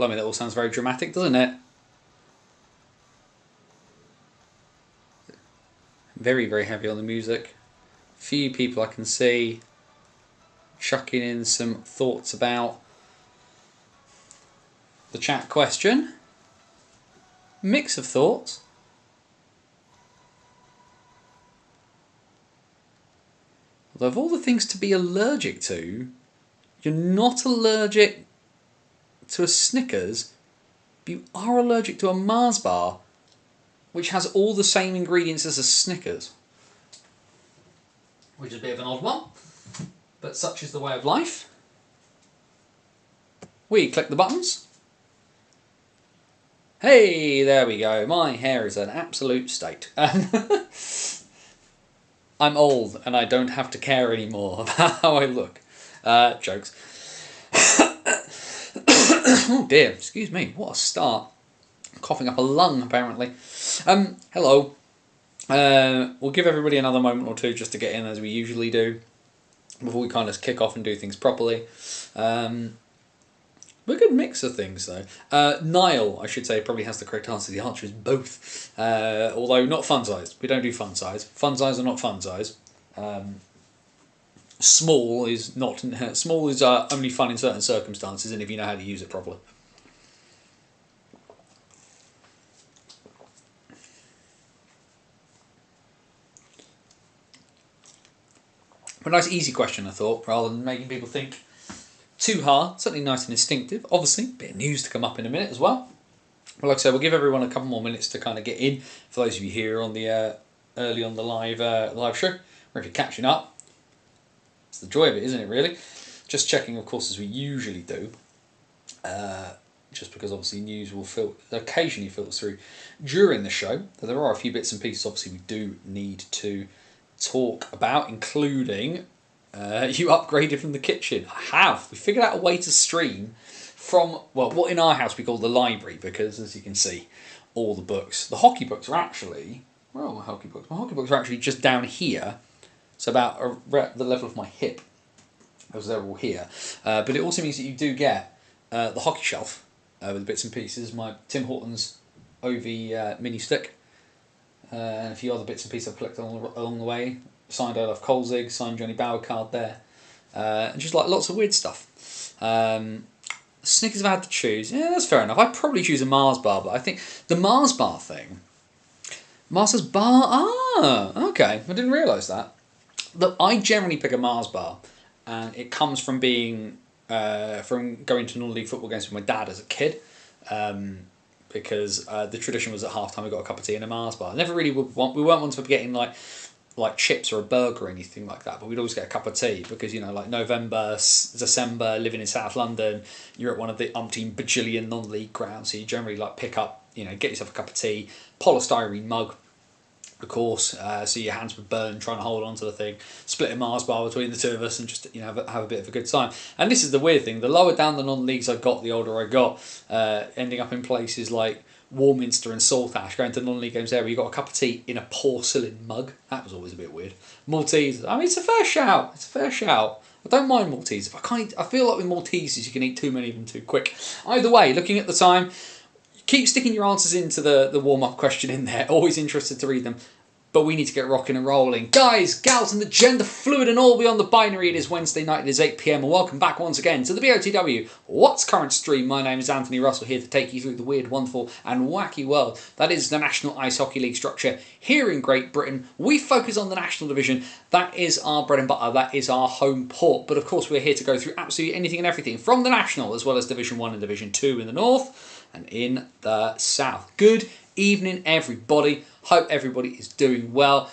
Blimey, that all sounds very dramatic, doesn't it? Very, very heavy on the music. Few people I can see chucking in some thoughts about the chat question. Mix of thoughts. Although of all the things to be allergic to, you're not allergic to a Snickers, but you are allergic to a Mars bar, which has all the same ingredients as a Snickers. Which is a bit of an odd one, but such is the way of life. We click the buttons. Hey, there we go. My hair is an absolute state. I'm old and I don't have to care anymore about how I look. Jokes. Oh dear, excuse me, what a start. Coughing up a lung, apparently. Hello. We'll give everybody another moment or two just to get in, as we usually do, before we kind of kick off and do things properly. We're a good mix of things, though. Niall, I should say, probably has the correct answer. The answer is both. Although not fun size. We don't do fun size. Fun size or not fun size. Small is not. Small is only fun in certain circumstances, and if you know how to use it properly. A nice easy question, I thought, rather than making people think too hard. Certainly nice and instinctive. Obviously, a bit of news to come up in a minute as well. But like I said, we'll give everyone a couple more minutes to kind of get in. For those of you here on the early on the live show, or if you're catching up, it's the joy of it, isn't it? Really, just checking, of course, as we usually do. Just because obviously news will occasionally filter through during the show. There are a few bits and pieces. Obviously, we do need to talk about, including you upgraded from the kitchen. I have. We figured out a way to stream from, well, what in our house we call the library, because as you can see, all the books, the hockey books are actually, where are my hockey books? My hockey books are actually just down here, so about the level of my hip, because they're all here. But it also means that you do get the hockey shelf with bits and pieces, my Tim Hortons OV mini stick, and a few other bits and pieces I've collected along the way. Signed Olaf Kolzig, signed Johnny Bauer card there. And just like lots of weird stuff. Snickers have had to choose. Yeah, that's fair enough. I'd probably choose a Mars bar, but I think the Mars bar thing... Mars bar... Ah, okay. I didn't realise that. Look, I generally pick a Mars bar, and it comes from being... from going to non-league football games with my dad as a kid. Because the tradition was at half-time we got a cup of tea and a Mars bar. We weren't ones for getting like chips or a burger or anything like that, but we'd always get a cup of tea because, you know, like November, December, living in South London, you're at one of the umpteen bajillion non-league grounds, so you generally like pick up, you know, get yourself a cup of tea, polystyrene mug, of course, so your hands would burn trying to hold on to the thing, split a Mars bar between the two of us and just, you know, have a bit of a good time. And this is the weird thing, the lower down the non-leagues I got, the older I got, ending up in places like Warminster and Saltash, going to non-league games there where you got a cup of tea in a porcelain mug. That was always a bit weird. Maltesers, I mean, it's a fair shout. It's a fair shout. I don't mind Maltesers. I feel like with Maltesers you can eat too many of them too quick. Either way, looking at the time, keep sticking your answers into the warm-up question in there. Always interested to read them. But we need to get rocking and rolling. Guys, gals, and the gender fluid and all beyond the binary, it is Wednesday night, it is 8 PM, and welcome back once again to the BOTW What's Current stream. My name is Anthony Russell, here to take you through the weird, wonderful, and wacky world that is the National Ice Hockey League structure here in Great Britain. We focus on the National Division. That is our bread and butter, that is our home port. But of course, we're here to go through absolutely anything and everything from the National, as well as Division 1 and Division 2 in the north and in the south. Good evening, everybody. Hope everybody is doing well.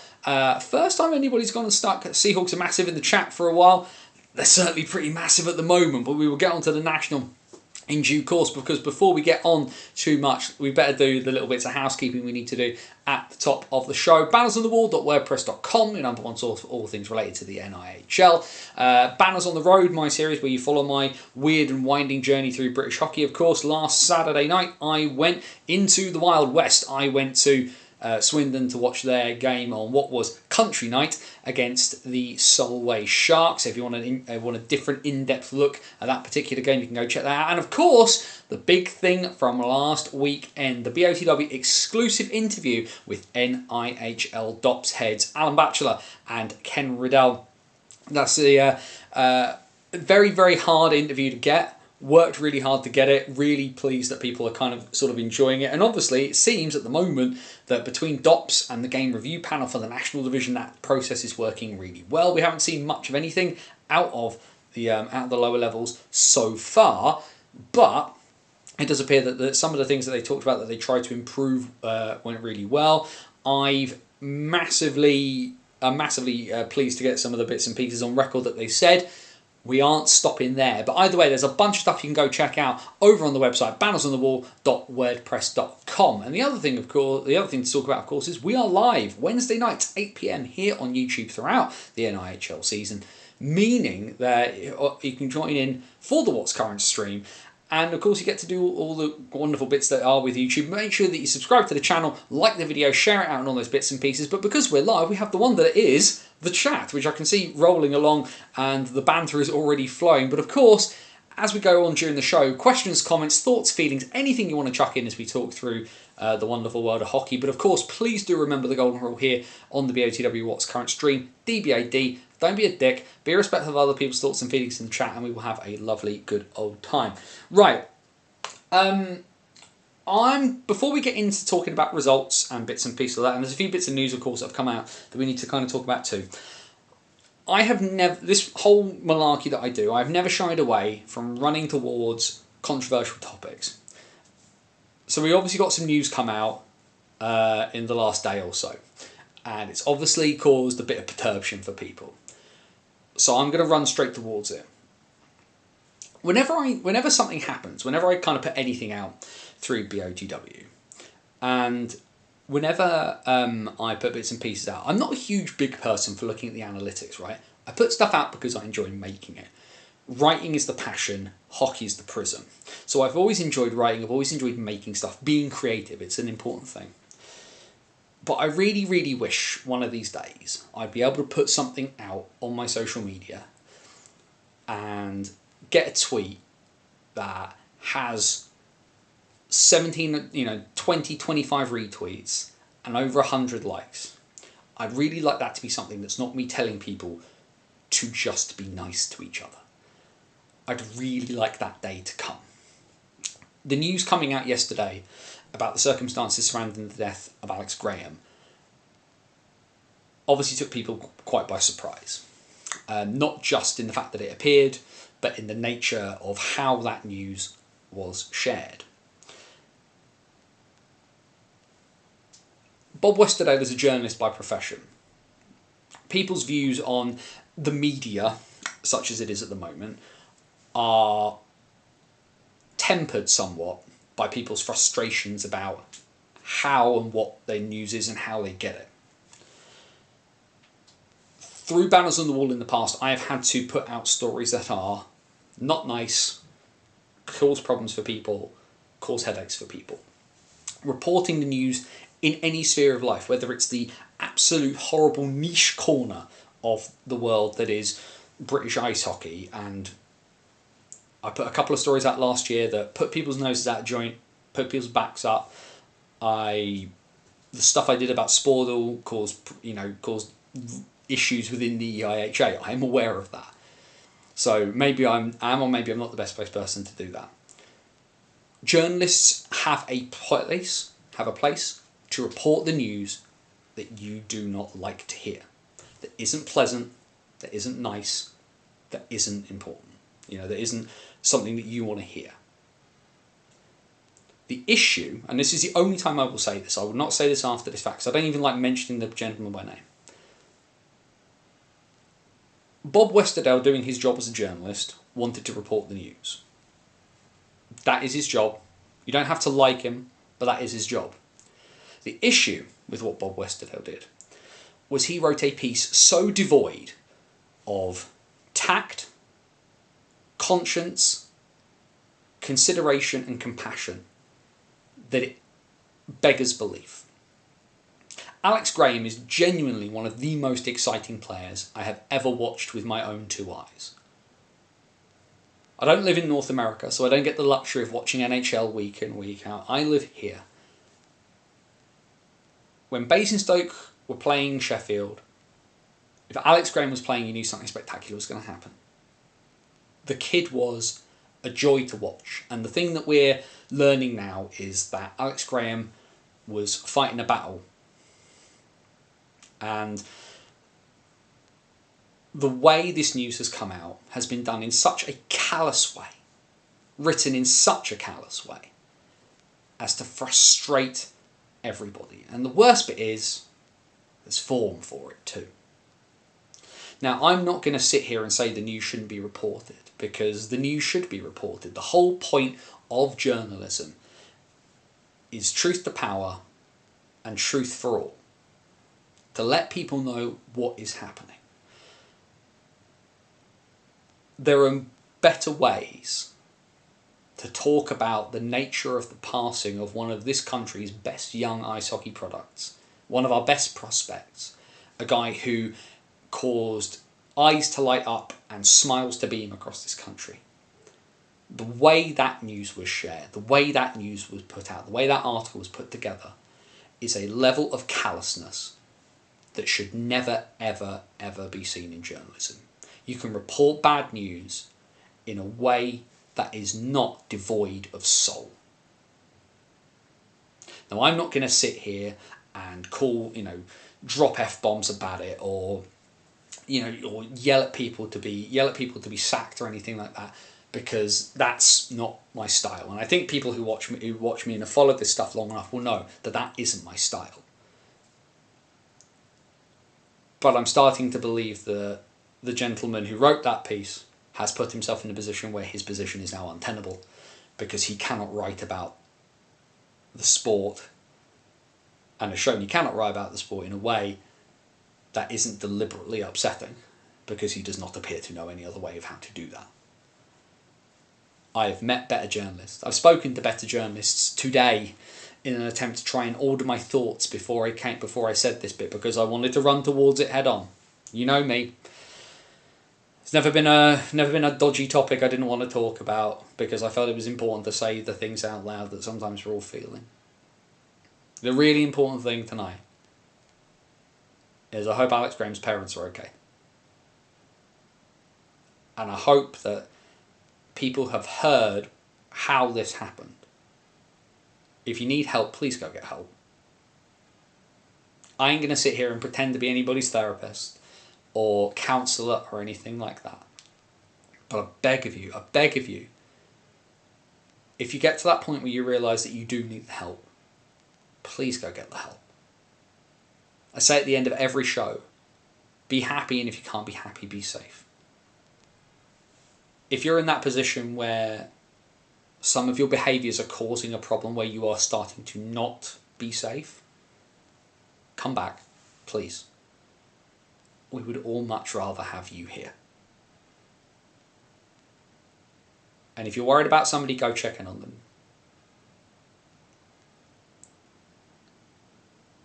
First time anybody's gone and stuck. Seahawks are massive in the chat for a while. They're certainly pretty massive at the moment, but we will get onto the National in due course, because before we get on too much, we better do the little bits of housekeeping we need to do at the top of the show. bannersonthewall.wordpress.com, your number one source for all things related to the NIHL. Banners on the Road, my series where you follow my weird and winding journey through British hockey. Of course, last Saturday night I went into the Wild West. I went to Swindon to watch their game on what was Country Night against the Solway Sharks. If you want a different in-depth look at that particular game, you can go check that out. And of course, the big thing from last weekend, the BOTW exclusive interview with NIHL DOPS heads Alan Batchelor and Ken Riddell. That's a very, very hard interview to get. Worked really hard to get it. Really pleased that people are kind of sort of enjoying it. And obviously it seems at the moment that between DOPS and the game review panel for the national division, that process is working really well. We haven't seen much of anything out of the lower levels so far, but it does appear that some of the things that they talked about that they tried to improve went really well. I'm massively pleased to get some of the bits and pieces on record that they said. We aren't stopping there. But either way, there's a bunch of stuff you can go check out over on the website, bannersonthewall.wordpress.com. And the other thing to talk about, of course, is we are live Wednesday nights, 8 PM here on YouTube throughout the NIHL season, meaning that you can join in for the What's Current stream. And of course, you get to do all the wonderful bits that are with YouTube. Make sure that you subscribe to the channel, like the video, share it out and all those bits and pieces. But because we're live, we have the one that is the chat, which I can see rolling along and the banter is already flowing. But of course, as we go on during the show, questions, comments, thoughts, feelings, anything you want to chuck in as we talk through the wonderful world of hockey. But of course, please do remember the golden rule here on the BOTW What's Current stream, DBAD. Don't be a dick, be respectful of other people's thoughts and feelings in the chat, and we will have a lovely, good old time. Right. Before we get into talking about results and bits and pieces of that, and there's a few bits of news, of course, that have come out that we need to kind of talk about too. This whole malarkey that I do, I've never shied away from running towards controversial topics. So we obviously got some news come out in the last day or so, and it's obviously caused a bit of perturbation for people. So I'm going to run straight towards it. Whenever something happens, whenever I kind of put anything out through BOTW, and whenever I put bits and pieces out, I'm not a huge big person for looking at the analytics, right? I put stuff out because I enjoy making it. Writing is the passion, hockey is the prism. So I've always enjoyed writing, I've always enjoyed making stuff, being creative, it's an important thing. But I really, really wish one of these days I'd be able to put something out on my social media and get a tweet that has 17, 20, 25 retweets and over 100 likes. I'd really like that to be something that's not me telling people to just be nice to each other. I'd really like that day to come. The news coming out yesterday about the circumstances surrounding the death of Alex Graham obviously took people quite by surprise. Not just in the fact that it appeared, but in the nature of how that news was shared. Bob Westerdale is a journalist by profession. People's views on the media, such as it is at the moment, are tempered somewhat by people's frustrations about how and what their news is and how they get it. Through Banners on the Wall in the past, I have had to put out stories that are not nice, cause problems for people, cause headaches for people. Reporting the news in any sphere of life, whether it's the absolute horrible niche corner of the world that is British ice hockey, and I put a couple of stories out last year that put people's noses out of joint, put people's backs up. The stuff I did about Sportle caused issues within the EIHA. I am aware of that. So maybe I am or maybe I'm not the best placed person to do that. Journalists have a place to report the news that you do not like to hear, that isn't pleasant, that isn't nice, that isn't important. That isn't something that you want to hear. The issue, and this is the only time I will say this, I will not say this after this fact, because I don't even like mentioning the gentleman by name. Bob Westerdale, doing his job as a journalist, wanted to report the news. That is his job. You don't have to like him, but that is his job. The issue with what Bob Westerdale did was he wrote a piece so devoid of tact, conscience, consideration and compassion that it beggars belief. Alex Graham is genuinely one of the most exciting players I have ever watched with my own two eyes. I don't live in North America, so I don't get the luxury of watching NHL week in, week out. I live here. When Basingstoke were playing Sheffield, if Alex Graham was playing, you knew something spectacular was going to happen. The kid was a joy to watch. And the thing that we're learning now is that Alex Graham was fighting a battle. And the way this news has come out has been done in such a callous way, written in such a callous way, as to frustrate everybody. And the worst bit is, there's form for it too. Now, I'm not going to sit here and say the news shouldn't be reported, because the news should be reported. The whole point of journalism is truth to power and truth for all. To let people know what is happening. There are better ways to talk about the nature of the passing of one of this country's best young ice hockey products, one of our best prospects, a guy who caused eyes to light up and smiles to beam across this country. The way that news was shared, the way that news was put out, the way that article was put together is a level of callousness that should never, ever, ever be seen in journalism. You can report bad news in a way that is not devoid of soul. Now, I'm not going to sit here and drop F-bombs about it, or or yell at people to be sacked or anything like that, because that's not my style. And I think people who watch me and have followed this stuff long enough will know that that isn't my style. But I'm starting to believe that the gentleman who wrote that piece has put himself in a position where his position is now untenable, because he cannot write about the sport, and has shown he cannot write about the sport in a way that isn't deliberately upsetting, because he does not appear to know any other way of how to do that. I have met better journalists. I've spoken to better journalists today in an attempt to try and order my thoughts before I said this bit, because I wanted to run towards it head on. You know me. It's never been a dodgy topic I didn't want to talk about, because I felt it was important to say the things out loud that sometimes we're all feeling. The really important thing tonight is I hope Alex Graham's parents are okay. And I hope that people have heard how this happened. If you need help, please go get help. I ain't going to sit here and pretend to be anybody's therapist or counsellor or anything like that. But I beg of you, if you get to that point where you realise that you do need the help, please go get the help. I say at the end of every show, be happy, and if you can't be happy, be safe. If you're in that position where some of your behaviours are causing a problem where you are starting to not be safe, come back, please. We would all much rather have you here. And if you're worried about somebody, go check in on them.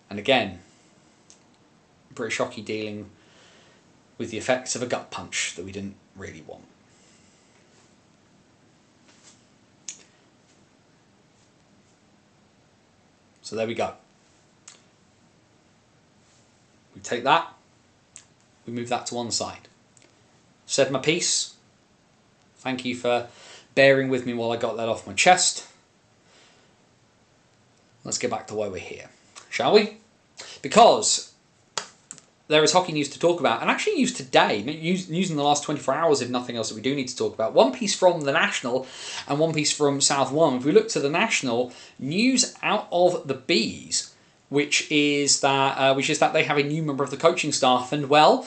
And again, British hockey dealing with the effects of a gut punch that we didn't really want. So there we go. We take that, we move that to one side. Said my piece. Thank you for bearing with me while I got that off my chest. Let's get back to why we're here, shall we? Because there is hockey news to talk about, and actually news today, news in the last 24 hours, if nothing else, that we do need to talk about. One piece from the National and one piece from South One. If we look to the National, news out of the Bees, which is that they have a new member of the coaching staff, and well,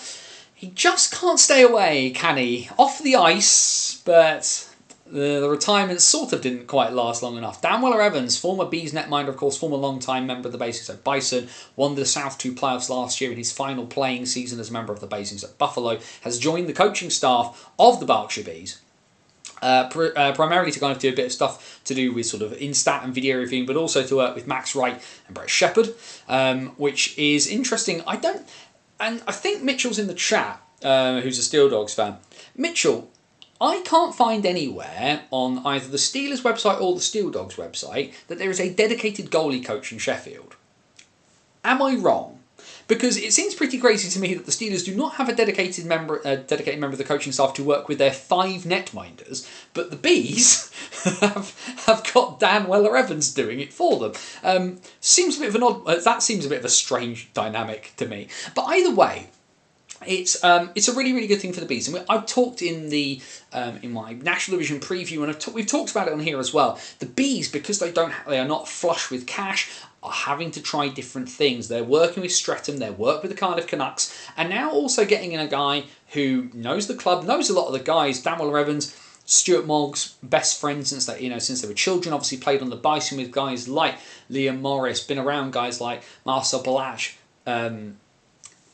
he just can't stay away, can he? Off the ice, but the retirement sort of didn't quite last long enough. Dan Weller-Evans, former Bees netminder, of course, former long-time member of the Basingstoke Bison, won the South 2 playoffs last year in his final playing season as a member of the Basingstoke Buffalo, has joined the coaching staff of the Berkshire Bees primarily to kind of do a bit of stuff to do with sort of in-stat and video reviewing, but also to work with Max Wright and Brett Shepherd, which is interesting. And I think Mitchell's in the chat, who's a Steel Dogs fan. Mitchell, I can't find anywhere on either the Steelers website or the Steel Dogs website that there is a dedicated goalie coach in Sheffield. Am I wrong? Because it seems pretty crazy to me that the Steelers do not have a dedicated member of the coaching staff to work with their 5 netminders, but the Bees have got Dan Weller-Evans doing it for them. Seems a bit of an odd. That seems a bit of a strange dynamic to me. But either way, it's a really, really good thing for the Bees, and I've talked in my National Division preview, and we've talked about it on here as well. The Bees, because they are not flush with cash, are having to try different things. They're working with Streatham, they work with the Cardiff Canucks, and now also getting in a guy who knows the club, knows a lot of the guys. Dan Weller-Evans, Stuart Moggs, best friends since they were children. Obviously played on the Bison with guys like Liam Morris, been around guys like Marcel Balach,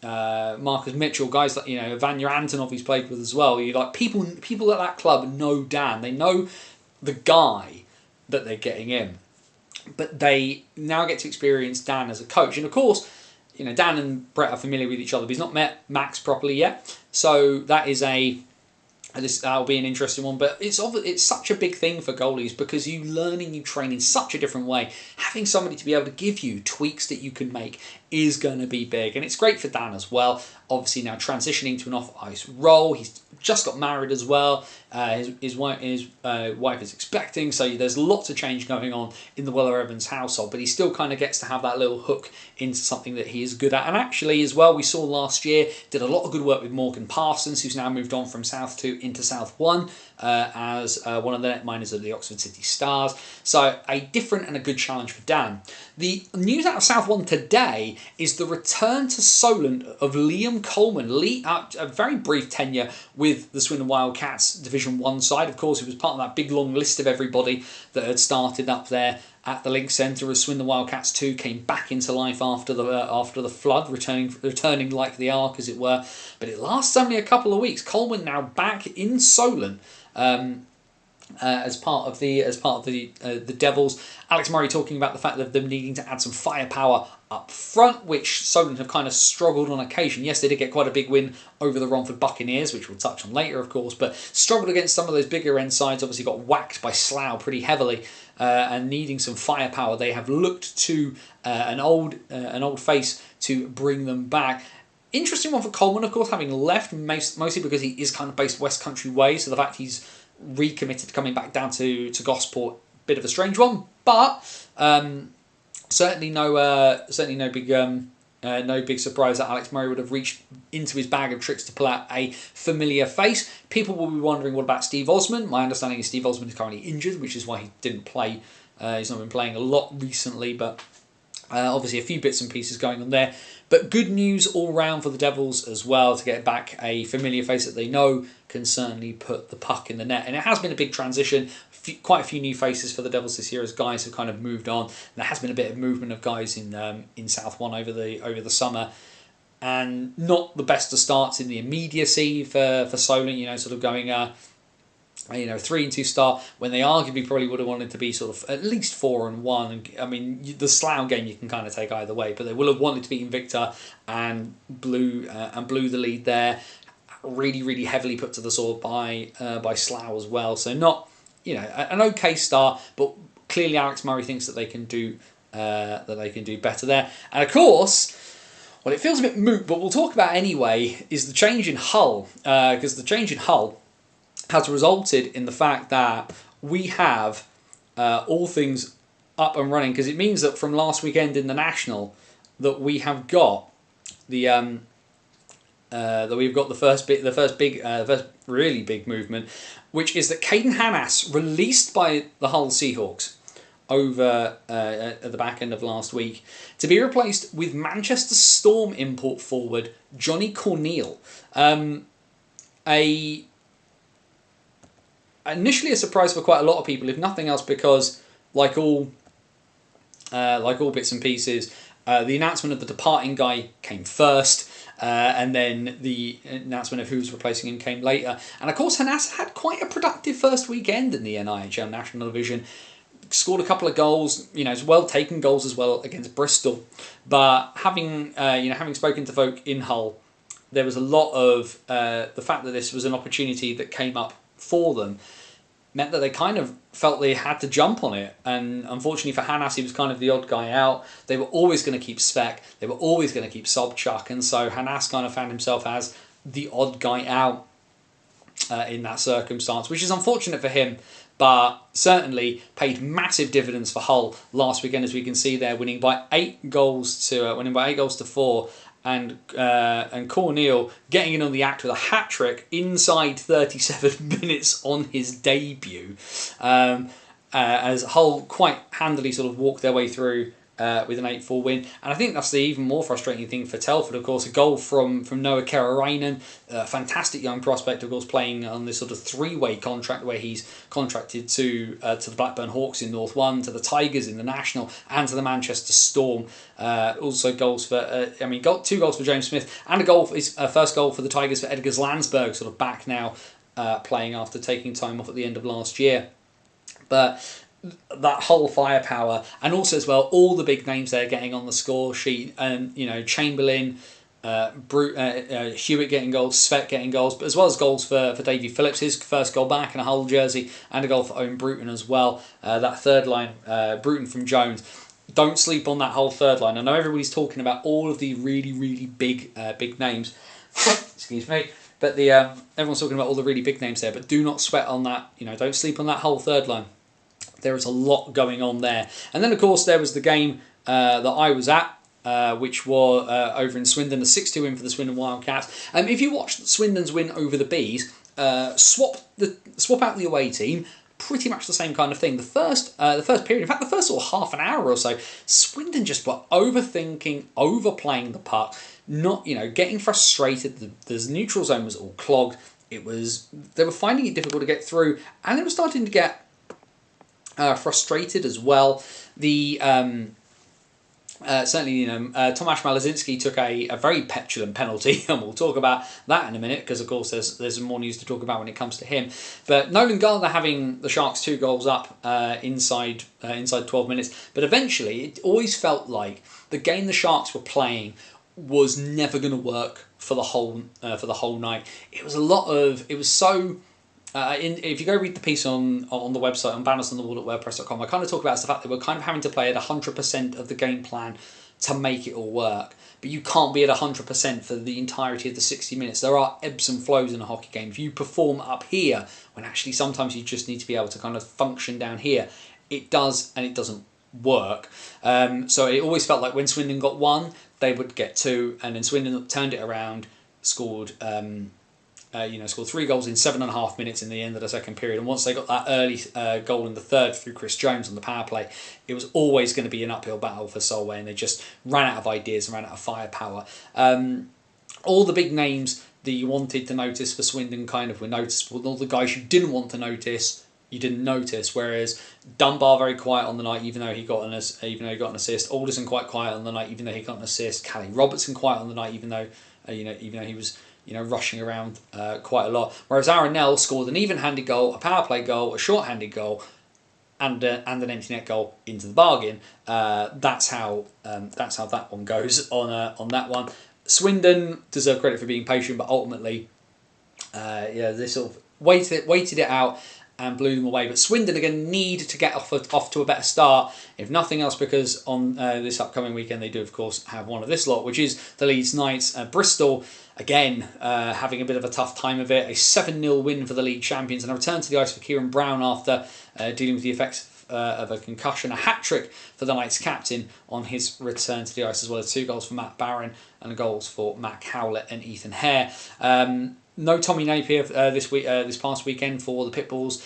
Marcus Mitchell, guys like Vanya Antonov he's played with as well. You like people at that club know Dan. They know the guy that they're getting in, but they now get to experience Dan as a coach. And of course, Dan and Brett are familiar with each other, but he's not met Max properly yet. So that'll be an interesting one. But it's such a big thing for goalies because you learn and you train in such a different way. Having somebody to be able to give you tweaks that you can make is going to be big, and it's great for Dan as well. Obviously now transitioning to an off-ice role. He's just got married as well. His wife is expecting, so there's lots of change going on in the Weller-Evans household, but he still kind of gets to have that little hook into something that he is good at. And actually as well, we saw last year, did a lot of good work with Morgan Parsons, who's now moved on from South 2 into South 1 as one of the netminders of the Oxford City Stars. So a different and a good challenge for Dan. The news out of South 1 today is the return to Solent of Liam Coleman. A very brief tenure with the Swindon Wildcats Division 1 side. Of course, he was part of that big long list of everybody that had started up there at the Link Centre as Swindon Wildcats 2 came back into life after the flood, returning like the Ark, as it were. But it lasts only a couple of weeks. Coleman now back in Solent. As part of the Devils. Alex Murray talking about the fact of them needing to add some firepower up front, which Solent have kind of struggled on occasion. Yes, they did get quite a big win over the Romford Buccaneers, which we'll touch on later, of course, but struggled against some of those bigger end sides. Obviously got whacked by Slough pretty heavily, and needing some firepower. They have looked to an old face to bring them back. Interesting one for Coleman, of course, having left mostly because he is kind of based West Country way, so the fact he's recommitted to coming back down to Gosport, bit of a strange one, but certainly no big surprise that Alex Murray would have reached into his bag of tricks to pull out a familiar face. People will be wondering, what about Steve Osmond? My understanding is Steve Osmond is currently injured, which is why he didn't play. He's not been playing a lot recently, but obviously a few bits and pieces going on there. But good news all round for the Devils as well, to get back a familiar face that they know can certainly put the puck in the net. And it has been a big transition. Quite a few new faces for the Devils this year as guys have kind of moved on. There has been a bit of movement of guys in South 1 over the summer. And not the best of starts in the immediacy for Solent, sort of going 3-2 start when they arguably probably would have wanted to be sort of at least 4-1. And I mean, the Slough game you can kind of take either way, but they will have wanted to beat Invicta and blew the lead there. Really, really heavily put to the sword by Slough as well. So not an okay start, but clearly Alex Murray thinks that they can do better there. And of course, well, it feels a bit moot, but we'll talk about anyway, is the change in Hull, because the change in Hull has resulted in the fact that we have all things up and running, because it means that from last weekend in the National that we have got the first really big movement, which is that Caden Hannas, released by the Hull Seahawks over at the back end of last week, to be replaced with Manchester Storm import forward Johnny Corneal. Initially a surprise for quite a lot of people, if nothing else, because like all bits and pieces, the announcement of the departing guy came first. and then the announcement of who's replacing him came later. And of course, Hanas had quite a productive first weekend in the NIHL National Division. Scored a couple of goals, well taken goals as well against Bristol. But having spoken to folk in Hull, there was a lot of the fact that this was an opportunity that came up for them meant that they kind of felt they had to jump on it. And unfortunately for Hanas, he was kind of the odd guy out. They were always going to keep Svek. They were always going to keep Sobchak. And so Hanas kind of found himself as the odd guy out in that circumstance, which is unfortunate for him, but certainly paid massive dividends for Hull last weekend, as we can see there, winning by 8 goals to 4. And Corneal getting in on the act with a hat-trick inside 37 minutes on his debut, as Hull quite handily sort of walked their way through with an 8-4 win. And I think that's the even more frustrating thing for Telford, of course. A goal from Noah Kerarainen, a fantastic young prospect, of course, playing on this sort of 3-way contract where he's contracted to the Blackburn Hawks in North 1, to the Tigers in the National, and to the Manchester Storm. Also goals for, 2 goals for James Smith, and a goal for his first goal for the Tigers for Edgar Landsberg, sort of back now playing after taking time off at the end of last year. But that whole firepower, and also as well all the big names there getting on the score sheet, and Chamberlain, Hewitt getting goals, Svek getting goals, but as well as goals for Davy Phillips, his first goal back in a Hull jersey, and a goal for Owen Bruton as well. That third line, Bruton from Jones. Don't sleep on that whole third line. I know everybody's talking about all of the really, really big names. Excuse me. But everyone's talking about all the really big names there, but do not sweat on that. Don't sleep on that whole third line. There is a lot going on there. And then, of course, there was the game that I was at, which was over in Swindon, a 6-2 win for the Swindon Wildcats. If you watched Swindon's win over the Bees, swap out the away team, pretty much the same kind of thing. The first period, in fact, the first sort of half an hour or so, Swindon just were overthinking, overplaying the puck, not getting frustrated. The neutral zone was all clogged. They were finding it difficult to get through, and they were starting to get frustrated as well. Certainly, Tomasz Malazinski took a very petulant penalty, and we'll talk about that in a minute, because of course there's more news to talk about when it comes to him. But Nolan Gardner having the Sharks 2 goals up inside 12 minutes, but eventually it always felt like the game the Sharks were playing was never going to work for the whole night. If you go read the piece on the website, on Banners on the Wall at WordPress.com, I kind of talk about the fact that we're kind of having to play at 100% of the game plan to make it all work. But you can't be at 100% for the entirety of the 60 minutes. There are ebbs and flows in a hockey game. If you perform up here, when actually sometimes you just need to be able to kind of function down here, it does, and it doesn't work. So it always felt like when Swindon got 1, they would get 2, and then Swindon turned it around, scored 3 goals in 7.5 minutes in the end of the second period. And once they got that early goal in the third through Chris Jones on the power play, it was always going to be an uphill battle for Solway, and they just ran out of ideas and ran out of firepower. All the big names that you wanted to notice for Swindon kind of were noticeable, and all the guys you didn't want to notice, you didn't notice. Whereas Dunbar very quiet on the night, even though he got an assist. Alderson quite quiet on the night, even though he got an assist. Callie Robertson quiet on the night, even though he was rushing around quite a lot. Whereas Aaron Nell scored an even-handed goal, a power play goal, a short-handed goal, and an empty net goal into the bargain. That's how that one goes on that one. Swindon deserve credit for being patient, but ultimately, they sort of waited it out and blew them away. But Swindon are going to need to get off to a better start, if nothing else, because on this upcoming weekend they do, of course, have one of this lot, which is the Leeds Knights. Bristol, again, having a bit of a tough time of it. A 7-0 win for the league champions, and a return to the ice for Kieran Brown after dealing with the effects of a concussion. A hat-trick for the Knights captain on his return to the ice, as well as 2 goals for Matt Barron and goals for Matt Howlett and Ethan Hare. No Tommy Napier this past weekend for the Pitbulls,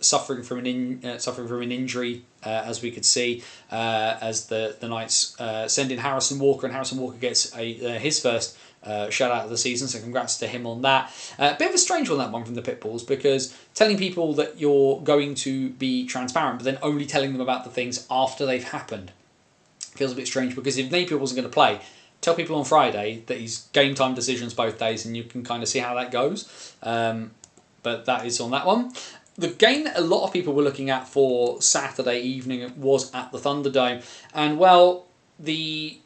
suffering from an injury, as we could see, as the Knights send in Harrison Walker, and Harrison Walker gets his first shutout of the season, so congrats to him on that. Bit of a strange one, that one from the Pitbulls, because telling people that you're going to be transparent, but then only telling them about the things after they've happened, feels a bit strange, because if Napier wasn't going to play, tell people on Friday that he's game time decisions both days, and you can kind of see how that goes. But that is on that one. The game that a lot of people were looking at for Saturday evening was at the Thunderdome, and well, the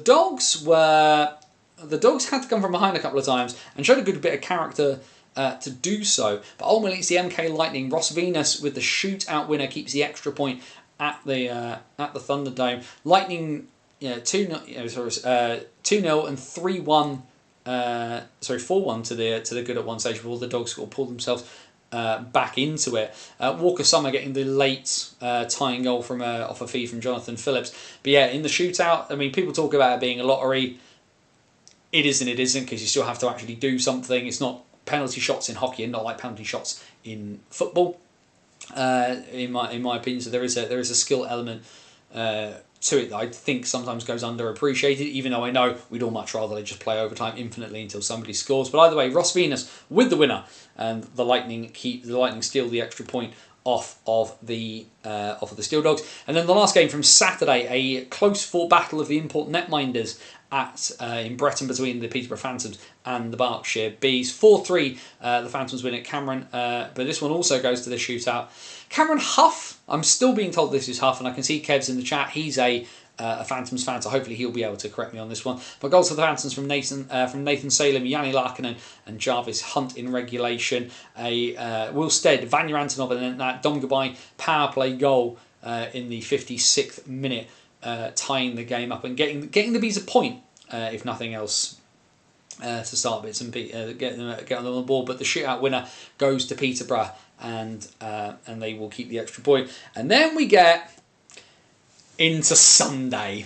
Dogs had to come from behind a couple of times and showed a good bit of character to do so. But ultimately, it's the MK Lightning. Ross Venus with the shootout winner keeps the extra point at the Thunderdome. Lightning, 2-0 and 3-1. 4-1 to the good at one stage before the Dogs sort of pulled themselves back into it. Walker Summer getting the late tying goal from off a feed from Jonathan Phillips. But yeah, in the shootout, I mean, people talk about it being a lottery. It is and it isn't, because you still have to actually do something. It's not penalty shots in hockey and not like penalty shots in football. In my opinion, so there is a skill element to it that I think sometimes goes underappreciated, even though I know we'd all much rather they just play overtime infinitely until somebody scores. But either way, Ross Venus with the winner, and the Lightning steal the extra point off of the Steel Dogs. And then the last game from Saturday, a close fought battle of the import netminders in Breton between the Peterborough Phantoms and the Berkshire Bees. 4-3, the Phantoms win at Cameron, but this one also goes to the shootout. Cameron Huff, I'm still being told this is Huff, and I can see Kev's in the chat. He's a Phantoms fan, so hopefully he'll be able to correct me on this one. But goals for the Phantoms from Nathan Salem, Yanni Larkinen and Jarvis Hunt in regulation. Will Stead, Vanya Antonov, and then that Dom Gabai power play goal in the 56th minute, tying the game up and getting the Bees a point, if nothing else, to start bits and get them on the board. But the shootout winner goes to Peterborough, and they will keep the extra point. And then we get into Sunday.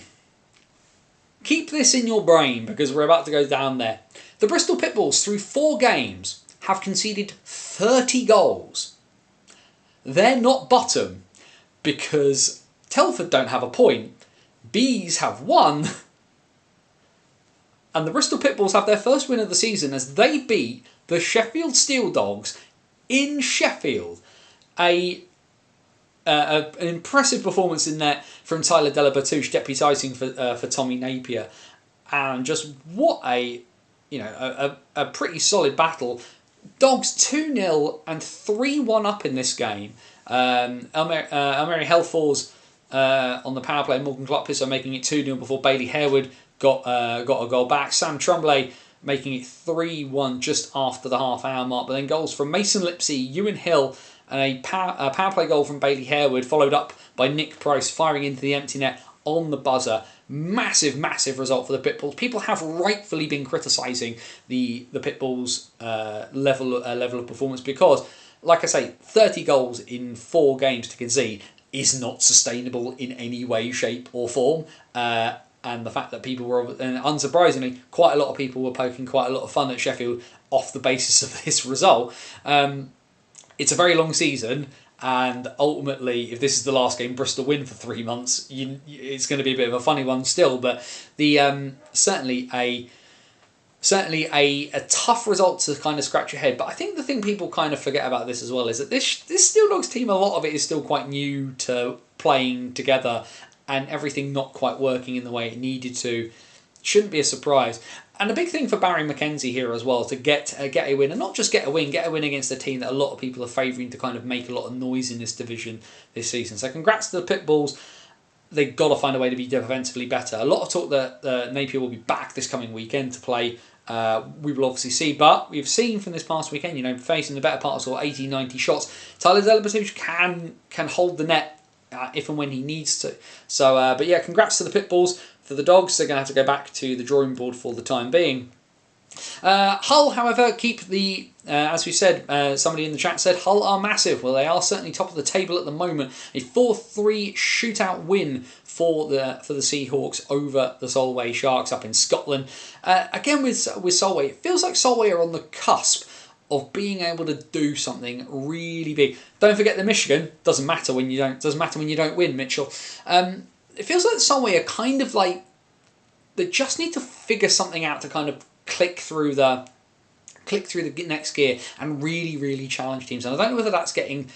Keep this in your brain, because we're about to go down there. The Bristol Pitbulls, through 4 games, have conceded 30 goals. They're not bottom, because Telford don't have a point, Bees have 1, and the Bristol Pitbulls have their first win of the season as they beat the Sheffield Steel Dogs in Sheffield. An impressive performance in there from Tyler Della Bertouche, deputising for Tommy Napier, and just what a pretty solid battle. Dogs 2-0 and 3-1 up in this game. Elmeri Helfors on the power play, Morgan Kloppis are making it 2-0 before Bailey Harewood got a goal back. Sam Tremblay making it 3-1 just after the half-hour mark. But then goals from Mason Lipsey, Ewan Hill, and a power play goal from Bailey Harewood, followed up by Nick Price firing into the empty net on the buzzer. Massive, massive result for the Pitbulls. People have rightfully been criticising the Pitbulls' level of performance because, like I say, 30 goals in 4 games to concede is not sustainable in any way, shape or form. And the fact that people were, and unsurprisingly, quite a lot of people were poking quite a lot of fun at Sheffield off the basis of this result. It's a very long season, and ultimately, if this is the last game Bristol win for 3 months, it's going to be a bit of a funny one still. But the certainly a tough result to kind of scratch your head. But I think the thing people kind of forget about this as well is that this Steel Dogs team, a lot of it is still quite new to playing together, and everything not quite working in the way it needed to. Shouldn't be a surprise. And a big thing for Barry McKenzie here as well, to get a win, and not just get a win against a team that a lot of people are favouring to kind of make a lot of noise in this division this season. So congrats to the Pitbulls. They've got to find a way to be defensively better. A lot of talk that Napier will be back this coming weekend to play. We will obviously see, but we've seen from this past weekend, facing the better part of sort of 80, 90 shots, Tyler Della Bertouche can hold the net if and when he needs to. So, but yeah, congrats to the Pitbulls. For the Dogs, they're going to have to go back to the drawing board for the time being. Hull, however, keep the, as we said, somebody in the chat said, Hull are massive. Well, they are certainly top of the table at the moment. A 4-3 shootout win for the Seahawks over the Solway Sharks up in Scotland. Again, with Solway, it feels like Solway are on the cusp of being able to do something really big. Don't forget the Michigan. Doesn't matter when you don't win, Mitchell. It feels like Solway are kind of like, they just need to figure something out to kind of click through the next gear and really, really challenge teams. And I don't know whether that's getting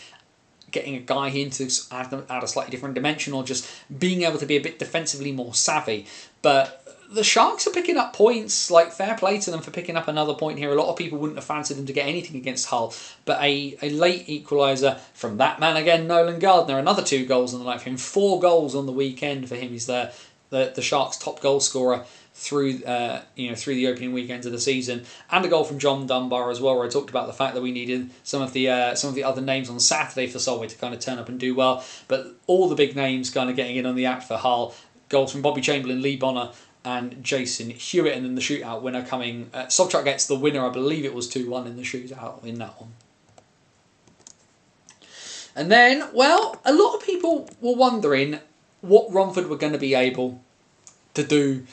a guy in to add a slightly different dimension, or just being able to be a bit defensively more savvy. But the Sharks are picking up points. Like, fair play to them for picking up another point here. A lot of people wouldn't have fancied them to get anything against Hull, but a late equaliser from that man again, Nolan Gardner. Another 2 goals on the night for him. 4 goals on the weekend for him. He's the Sharks' top goal scorer through the opening weekends of the season, and a goal from John Dunbar as well, where I talked about the fact that we needed some of the other names on Saturday for Solway to kind of turn up and do well, but all the big names kind of getting in on the act for Hull. Goals from Bobby Chamberlain, Lee Bonner, and Jason Hewitt, and then the shootout winner coming. Sobchak gets the winner, I believe it was 2-1 in the shootout in that one. And then, well, a lot of people were wondering what Romford were going to be able to do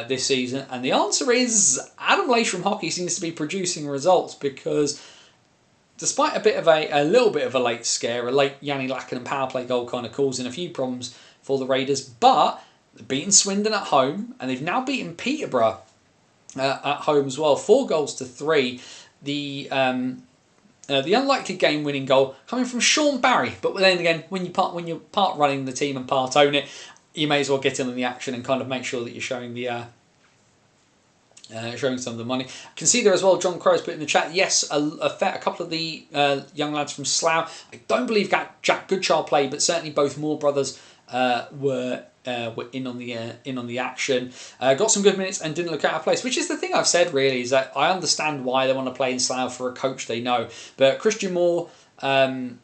this season, and the answer is Adam Leishram Hockey seems to be producing results, because despite a little bit of a late scare, a late Yanni Lackinen power play goal kind of causing a few problems for the Raiders, but they've beaten Swindon at home, and they've now beaten Peterborough at home as well, 4-3. The unlikely game-winning goal coming from Sean Barry, but then again, when you're part running the team and part own it, you may as well get in on the action and kind of make sure that you're showing showing some of the money. I can see there as well, John Crow's put in the chat, yes, a couple of the young lads from Slough. I don't believe Jack Goodchild played, but certainly both Moore brothers were in on the action. Got some good minutes and didn't look out of place, which is the thing I've said really, is that I understand why they want to play in Slough for a coach they know. But Christian Moore, Seb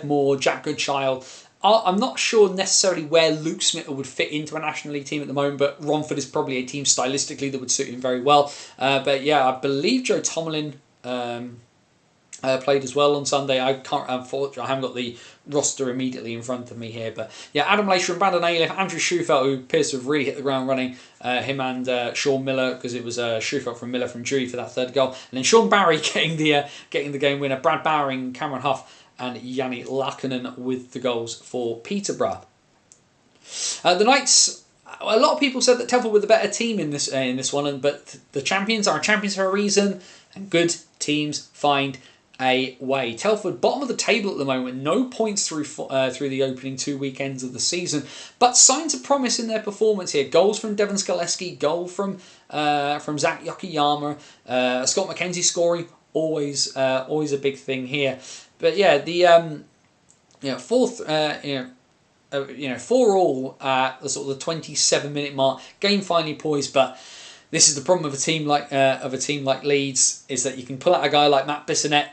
Moore, Jack Goodchild, I'm not sure necessarily where Luke Smith would fit into a National League team at the moment, but Romford is probably a team stylistically that would suit him very well. But yeah, I believe Joe Tomlin played as well on Sunday. Unfortunately, I haven't got the roster immediately in front of me here, but yeah, Adam Leishram, Brandon Ailiff, Andrew Schufelt, who appears to have really hit the ground running, him and Sean Miller, because it was Schufelt from Miller from Dewey for that 3rd goal, and then Sean Barry getting the game winner, Brad Bowering, Cameron Huff, and Yanni Lackinen with the goals for Peterborough. The Knights, a lot of people said that Telford were the better team in this one, but the champions are champions for a reason, and good teams find a way. Telford bottom of the table at the moment, no points through the opening 2 weekends of the season, but signs of promise in their performance here. Goals from Devon Skaleski, goal from Zach Yokoyama, Scott McKenzie scoring, always a big thing here. But yeah, the fourth 4-4 at the sort of the 27-minute mark. Game finally poised, but this is the problem of a team like Leeds, is that you can pull out a guy like Matt Bissonnette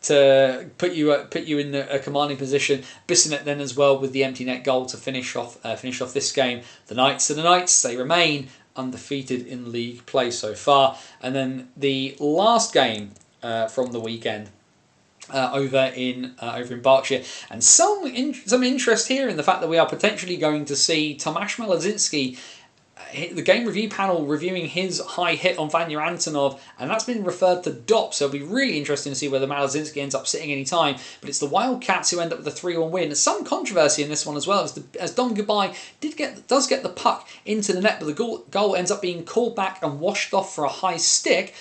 to put you in a commanding position. Bissonnette then as well with the empty net goal to finish off this game. The Knights are the Knights. They remain undefeated in league play so far. And then the last game from the weekend. Over in Berkshire, and some interest here in the fact that we are potentially going to see Tomasz Malazinski, the game review panel reviewing his high hit on Vanya Antonov, and that's been referred to DOP, so it'll be really interesting to see whether Malazinski ends up sitting any time. But it's the Wildcats who end up with a 3-1 win. There's some controversy in this one as well, as Dom Goodbye does get the puck into the net, but the goal ends up being called back and washed off for a high stick.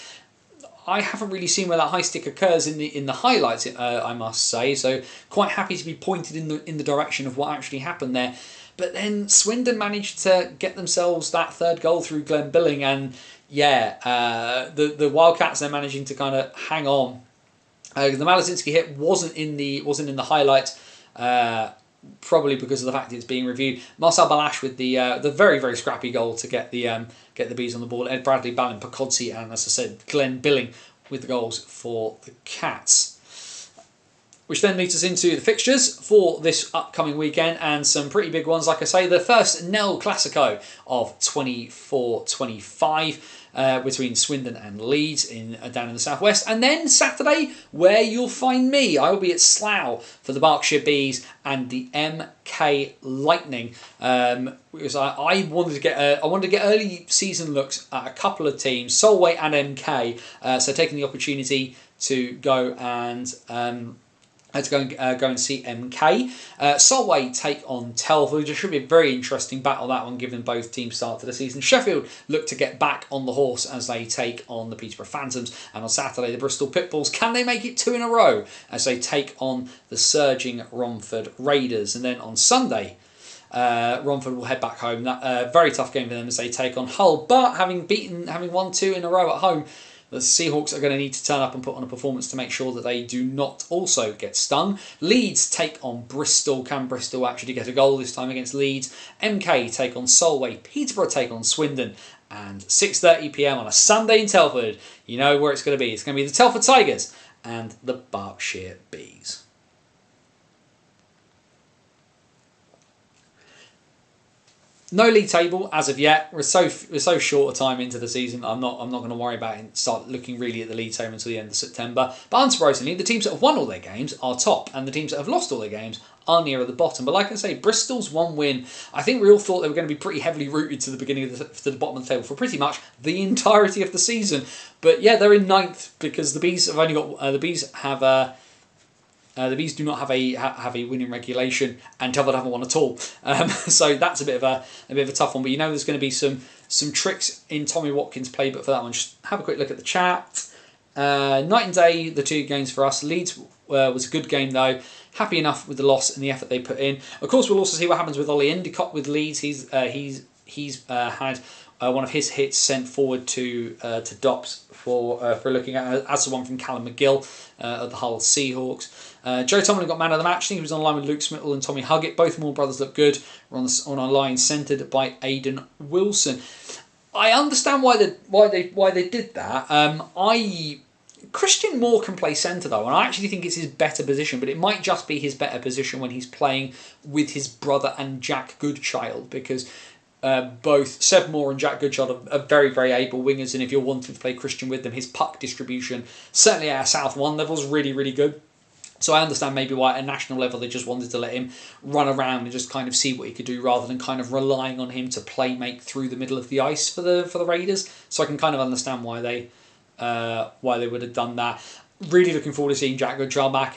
I haven't really seen where that high stick occurs in the highlights, I must say. So quite happy to be pointed in the direction of what actually happened there. But then Swindon managed to get themselves that 3rd goal through Glenn Billing, and yeah, the Wildcats they're managing to kind of hang on. The Malazinski hit wasn't in the highlights. Probably because of the fact that it's being reviewed. Marcel Balash with the very, very scrappy goal to get the Bees on the board. Ed Bradley, Ballin, Pocodzi, and as I said, Glenn Billing with the goals for the Cats. Which then leads us into the fixtures for this upcoming weekend, and some pretty big ones. Like I say, the first Nell Classico of 24-25. Between Swindon and Leeds down in the southwest, and then Saturday, where you'll find me, I will be at Slough for the Berkshire Bees and the MK Lightning. Because I wanted to get early season looks at a couple of teams, Solway and MK. So taking the opportunity to go and go and see MK. Solway take on Telford. It should be a very interesting battle, that one, given both teams start to the season. Sheffield look to get back on the horse as they take on the Peterborough Phantoms. And on Saturday, the Bristol Pitbulls, can they make it 2 in a row as they take on the surging Romford Raiders? And then on Sunday, Romford will head back home. That very tough game for them as they take on Hull. But having won 2 in a row at home, the Seahawks are going to need to turn up and put on a performance to make sure that they do not also get stung. Leeds take on Bristol. Can Bristol actually get a goal this time against Leeds? MK take on Solway. Peterborough take on Swindon. And 6:30 p.m. on a Sunday in Telford, you know where it's going to be. It's going to be the Telford Tigers and the Berkshire Bees. No league table as of yet. We're so short a time into the season. I'm not going to worry about it. Start looking really at the league table until the end of September. But unsurprisingly, the teams that have won all their games are top, and the teams that have lost all their games are nearer the bottom. But like I say, Bristol's one win. I think we all thought they were going to be pretty heavily rooted to the beginning of to the bottom of the table for pretty much the entirety of the season. But yeah, they're in 9th because the Bees have only got the Bees have. The Bees do not have a win in regulation, and Telford haven't won at all. So that's a bit of a tough one. But you know, there's going to be some tricks in Tommy Watkins' playbook for that one. Just have a quick look at the chat. Night and day, the 2 games for us. Leeds was a good game though. Happy enough with the loss and the effort they put in. Of course, we'll also see what happens with Ollie Endicott with Leeds. He's had one of his hits sent forward to DOPS for looking at, as the one from Callum McGill of the Hull Seahawks. Joe Tomlin got man of the match. I think he was on line with Luke Smittle and Tommy Huggett. Both Moore brothers look good. We're on our line centred by Aidan Wilson. I understand why they did that. Christian Moore can play centre though, and I actually think it's his better position, but it might just be his better position when he's playing with his brother and Jack Goodchild, because both Seb Moore and Jack Goodchild are very, very able wingers, and if you're wanting to play Christian with them, his puck distribution, certainly at a South 1 level, is really, really good. So I understand maybe why at a national level they just wanted to let him run around and just kind of see what he could do, rather than kind of relying on him to make through the middle of the ice for the Raiders. So I can kind of understand why they would have done that. Really looking forward to seeing Jack Goodchild back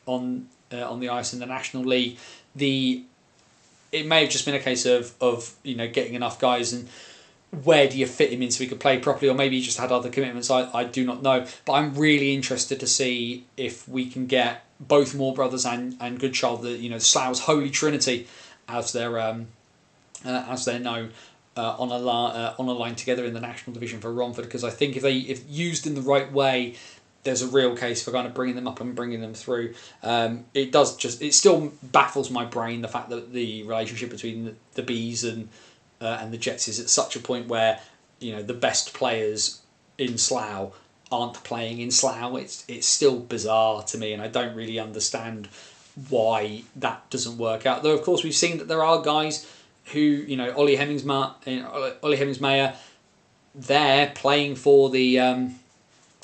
on the ice in the National League. It may have just been a case of getting enough guys, and where do you fit him in so he could play properly, or maybe he just had other commitments. I do not know, but I'm really interested to see if we can get both Moore brothers and Goodchild, the Slough's Holy Trinity, as they're known, on a line together in the national division for Romford, because I think if used in the right way, there's a real case for kind of bringing them up and bringing them through. It still baffles my brain, the fact that the relationship between the Bees and the Jets is at such a point where the best players in Slough aren't playing in Slough. It's still bizarre to me, and I don't really understand why that doesn't work out. Though of course we've seen that there are guys who Ollie Hemmingsmayer, they're playing for the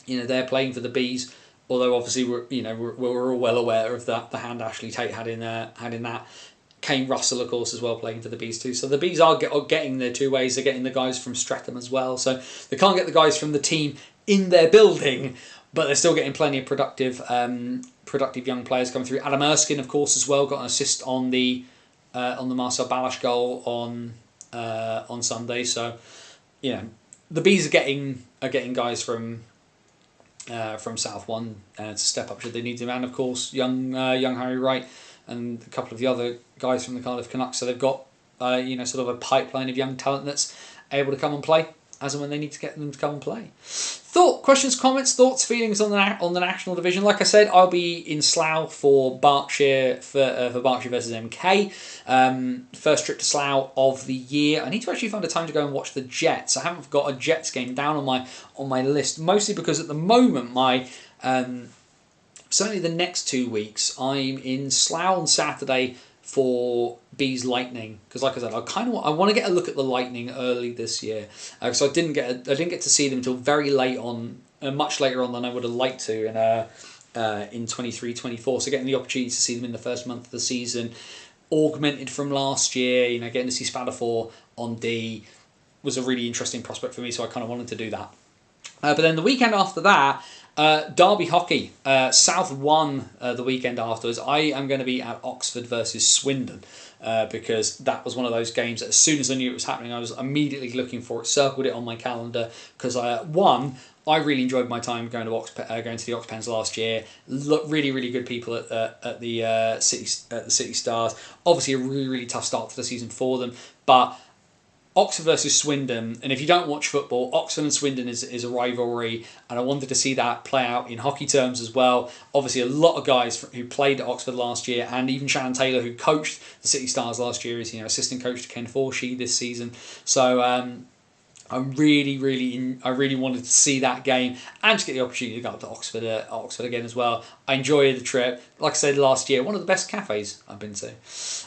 they're playing for the Bees. Although obviously we're all well aware of that, the hand Ashley Tate had in that. Kane Russell, of course, as well, playing for the Bees too. So the Bees are getting their 2 ways. They're getting the guys from Streatham as well. So they can't get the guys from the team in their building, but they're still getting plenty of productive young players coming through. Adam Erskine, of course, as well, got an assist on the Marcel Balash goal on Sunday. So the Bees are getting guys from South 1 to step up should they need to, and of course young Harry Wright and a couple of the other guys from the Cardiff Canucks. So they've got sort of a pipeline of young talent that's able to come and play as and when they need to get them to come and play. Questions, comments, thoughts, feelings on the national division. Like I said, I'll be in Slough for Berkshire for Berkshire versus MK. First trip to Slough of the year. I need to actually find a time to go and watch the Jets. I haven't got a Jets game down on my list, mostly because at the moment my certainly the next 2 weeks I'm in Slough on Saturday for Bees Lightning, because like I said, I want to get a look at the Lightning early this year, because I didn't get to see them until very late on, much later on than I would have liked to in 23-24. So getting the opportunity to see them in the first month of the season, augmented from last year, getting to see Spadafor on D was a really interesting prospect for me. So I kind of wanted to do that. But then the weekend after that, Derby hockey. South won the weekend afterwards. I am going to be at Oxford versus Swindon because that was one of those games that as soon as I knew it was happening, I was immediately looking for it, circled it on my calendar because I really enjoyed my time going to going to the Oxpens last year. Really, really good people at the City Stars. Obviously, a really, really tough start to the season for them, but Oxford versus Swindon, and if you don't watch football, Oxford and Swindon is a rivalry, and I wanted to see that play out in hockey terms as well. Obviously, a lot of guys who played at Oxford last year, and even Shannon Taylor, who coached the City Stars last year, is assistant coach to Ken Forshy this season. So I really wanted to see that game and to get the opportunity to go up to Oxford again as well. I enjoyed the trip. Like I said last year, one of the best cafes I've been to.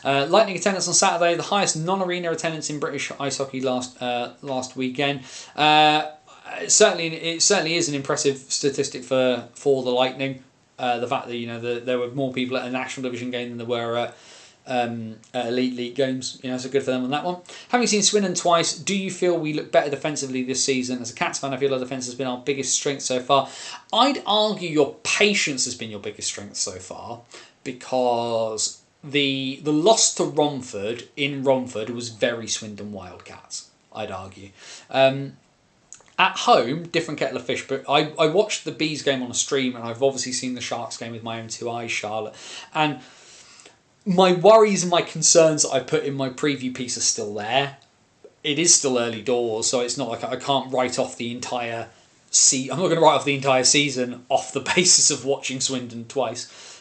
Lightning attendance on Saturday, the highest non-arena attendance in British ice hockey last weekend. It certainly is an impressive statistic for the Lightning. The fact that there were more people at a national division game than there were at Elite League games, so good for them on that one. Having seen Swindon twice, do you feel we look better defensively this season? As a Cats fan, I feel our defence has been our biggest strength so far. I'd argue your patience has been your biggest strength so far, because the loss to Romford in Romford was very Swindon Wildcats, I'd argue. At home, different kettle of fish, but I watched the Bees game on a stream, and I've obviously seen the Sharks game with my own two eyes, Charlotte, and my worries and my concerns that I put in my preview piece are still there. It is still early doors, so it's not like I can't write off the entire I'm not going to write off the entire season off the basis of watching Swindon twice,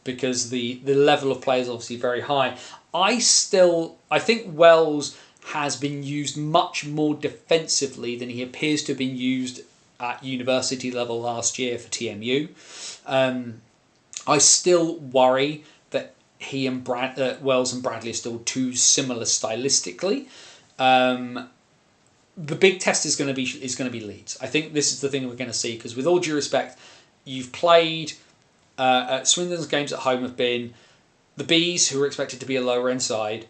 because the level of play is obviously very high. I think Wells has been used much more defensively than he appears to have been used at university level last year for TMU. I still worry that he and Wells and Bradley are still too similar stylistically. The big test is going to be Leeds. I think this is the thing we're going to see, because with all due respect, you've played at Swindon's games at home have been the Bees, who are expected to be a lower end side,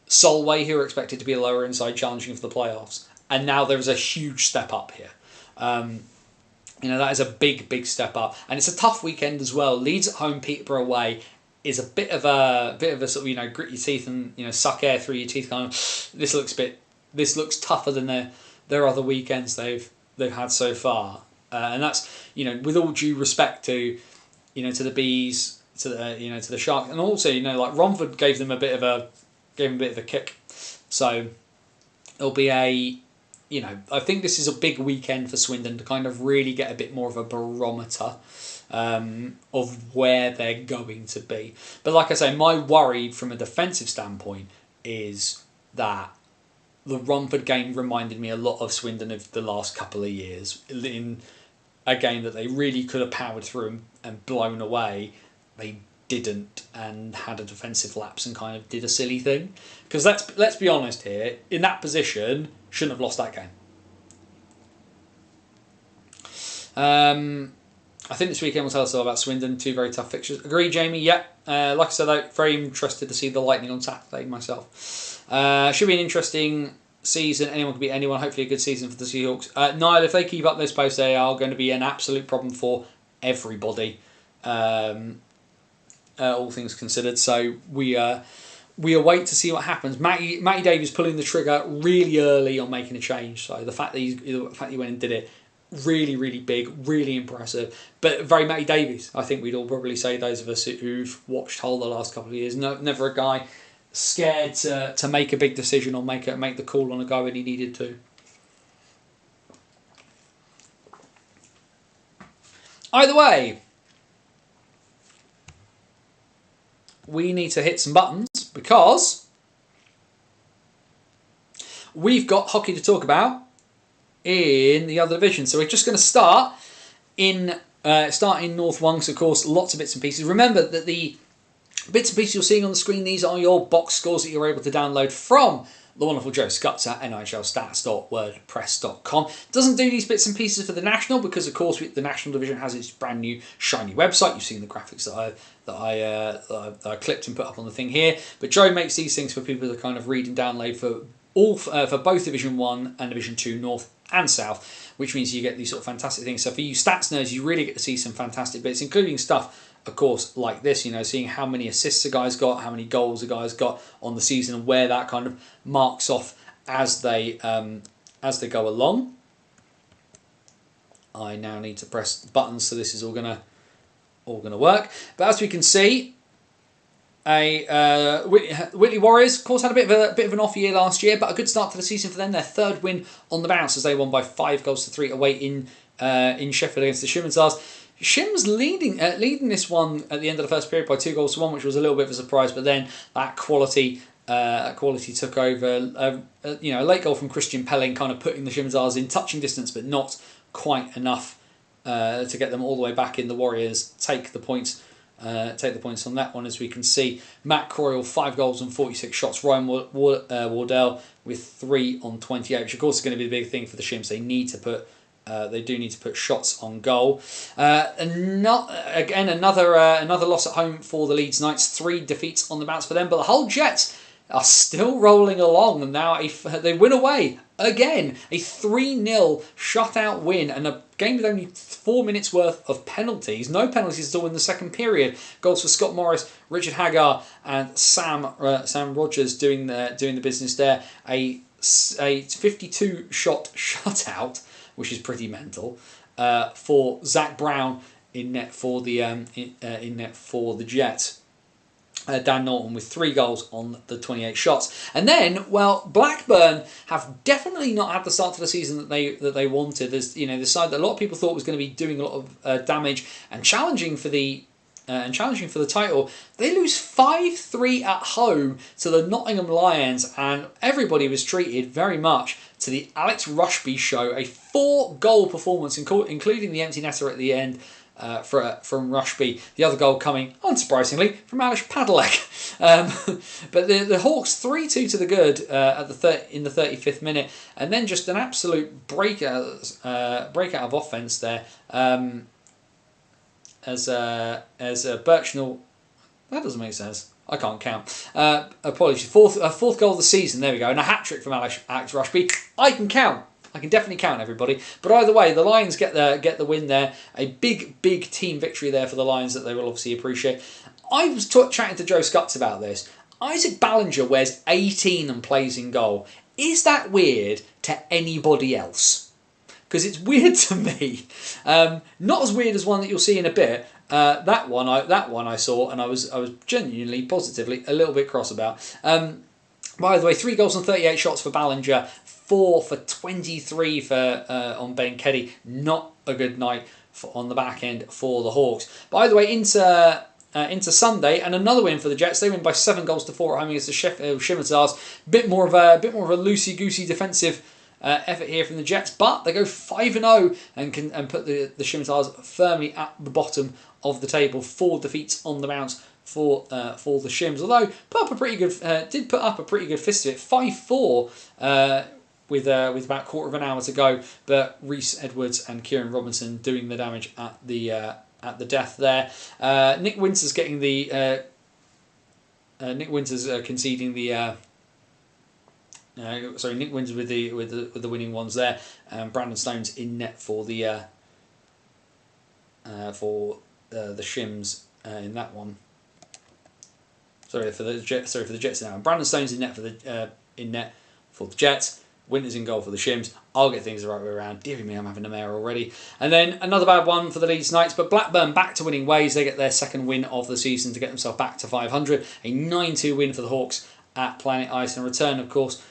Solway, who are expected to be a lower end side challenging for the playoffs, and now there is a huge step up here. That is a big step up, and it's a tough weekend as well. Leeds at home, Peterborough away is a bit of a sort of grit your teeth and suck air through your teeth kind of. This looks tougher than their other weekends they've had so far, and that's with all due respect to to the Bees, to the Sharks, and also like Romford gave them a bit of a kick, so it'll be I think this is a big weekend for Swindon to kind of really get a bit more of a barometer of where they're going to be. But like I say, my worry from a defensive standpoint is that the Romford game reminded me a lot of Swindon of the last couple of years. In a game that they really could have powered through and blown away, they didn't, and had a defensive lapse and kind of did a silly thing. Because let's be honest here, in that position, shouldn't have lost that game. I think this weekend will tell us all about Swindon. Two very tough fixtures. Agree, Jamie? Yeah. Like I said, I'm very interested to see the Lightning on Saturday myself. Should be an interesting season. Anyone can beat anyone. Hopefully a good season for the Seahawks. Niall, if they keep up this pace, they are going to be an absolute problem for everybody. All things considered. So we await to see what happens. Matty Davies pulling the trigger really early on making a change. So the fact that he went and did it, really, really big, really impressive. But very Matty Davies. I think we'd all probably say, those of us who've watched Hull the last couple of years, never a guy scared to make a big decision or make the call on a guy when he needed to. Either way, we need to hit some buttons because we've got hockey to talk about in the other division. So we're just going to start in North One. So of course, lots of bits and pieces. Remember that the bits and pieces you're seeing on the screen, these are your box scores that you're able to download from the wonderful Joe Scutts at NIHLstats.wordpress.com. Doesn't do these bits and pieces for the national because, of course, the national division has its brand new shiny website. You've seen the graphics that I clipped and put up on the thing here. But Joe makes these things for people to kind of read and download for both Division 1 and Division 2 North and south, which means you get these sort of fantastic things. So for you stats nerds, you really get to see some fantastic bits, including stuff, of course, like this, seeing how many assists a guy's got, how many goals a guy's got on the season, and where that kind of marks off as they go along. I now need to press buttons, so this is all gonna work. But as we can see, Whitley Warriors, of course, had a bit of an off year last year, but a good start to the season for them. Their third win on the bounce as they won by 5-3 away in Sheffield against the Shimmonsars. Shims leading this one at the end of the first period by 2-1, which was a little bit of a surprise. But then that quality took over. A late goal from Christian Pelling, kind of putting the Shimmonsars in touching distance, but not quite enough to get them all the way back in. The Warriors take the points on that one, as we can see. Matt Croyle, 5 goals and 46 shots. Ryan Wardell with 3 on 28, which of course is going to be the big thing for the Shims. They do need to put shots on goal. Another loss at home for the Leeds Knights. 3 defeats on the bounce for them, but the Hull Jets are still rolling along, and now they win away again. A 3-0 shutout win, and a game with only 4 minutes worth of penalties. No penalties at all in the second period. Goals for Scott Morris, Richard Hagar, and Sam Rogers doing the business there. A 52 shot shutout, which is pretty mental, for Zach Brown in net for the Jets. Dan Norton with 3 goals on the 28 shots. And then, Blackburn have definitely not had the start to the season that they wanted. There's the side that a lot of people thought was going to be doing a lot of damage and challenging for the title. They lose 5-3 at home to the Nottingham Lions, and everybody was treated very much to the Alex Rushby show. A 4-goal performance, including the empty netter at the end. From Rushby, the other goal coming, unsurprisingly, from Alish Padalecki. But the Hawks 3-2 to the good in the 35th minute, and then just an absolute breakout of offence there. As Birchnell, that doesn't make sense. I can't count. Apologies. Fourth goal of the season. There we go, and a hat trick from Alex Rushby. I can count. I can definitely count, everybody. But either way, the Lions get the win there. A big team victory there for the Lions that they will obviously appreciate. I was chatting to Joe Scutts about this. Isaac Ballinger wears 18 and plays in goal. Is that weird to anybody else? Because it's weird to me. Not as weird as one that you'll see in a bit. That one I saw, and I was genuinely, positively a little bit cross about. By the way, 3 goals and 38 shots for Ballinger. 4 for 23 on Ben Keddy. Not a good night on the back end for the Hawks. By the way, into Sunday, and another win for the Jets. They win by 7-4 at home against the Shimmonsars. Bit more of a loosey-goosey defensive effort here from the Jets, but they go 5-0 and put the Shimmonsars firmly at the bottom of the table. 4 defeats on the bounce for the Shims. Although did put up a pretty good fist of it. 5-4. With about a quarter of an hour to go, but Reece Edwards and Kieran Robinson doing the damage at the death there. Nick Winters getting the conceding the. Nick Winters with the winning ones there. Brandon Stones in net for the Shims in that one. For the Jets now. Brandon Stones in net for the Jets. Winters in goal for the Shims. I'll get things the right way around. Dear me, I'm having a mare already. And then another bad one for the Leeds Knights, but Blackburn back to winning ways. They get their second win of the season to get themselves back to 500. A 9-2 win for the Hawks at Planet Ice, and return, of course,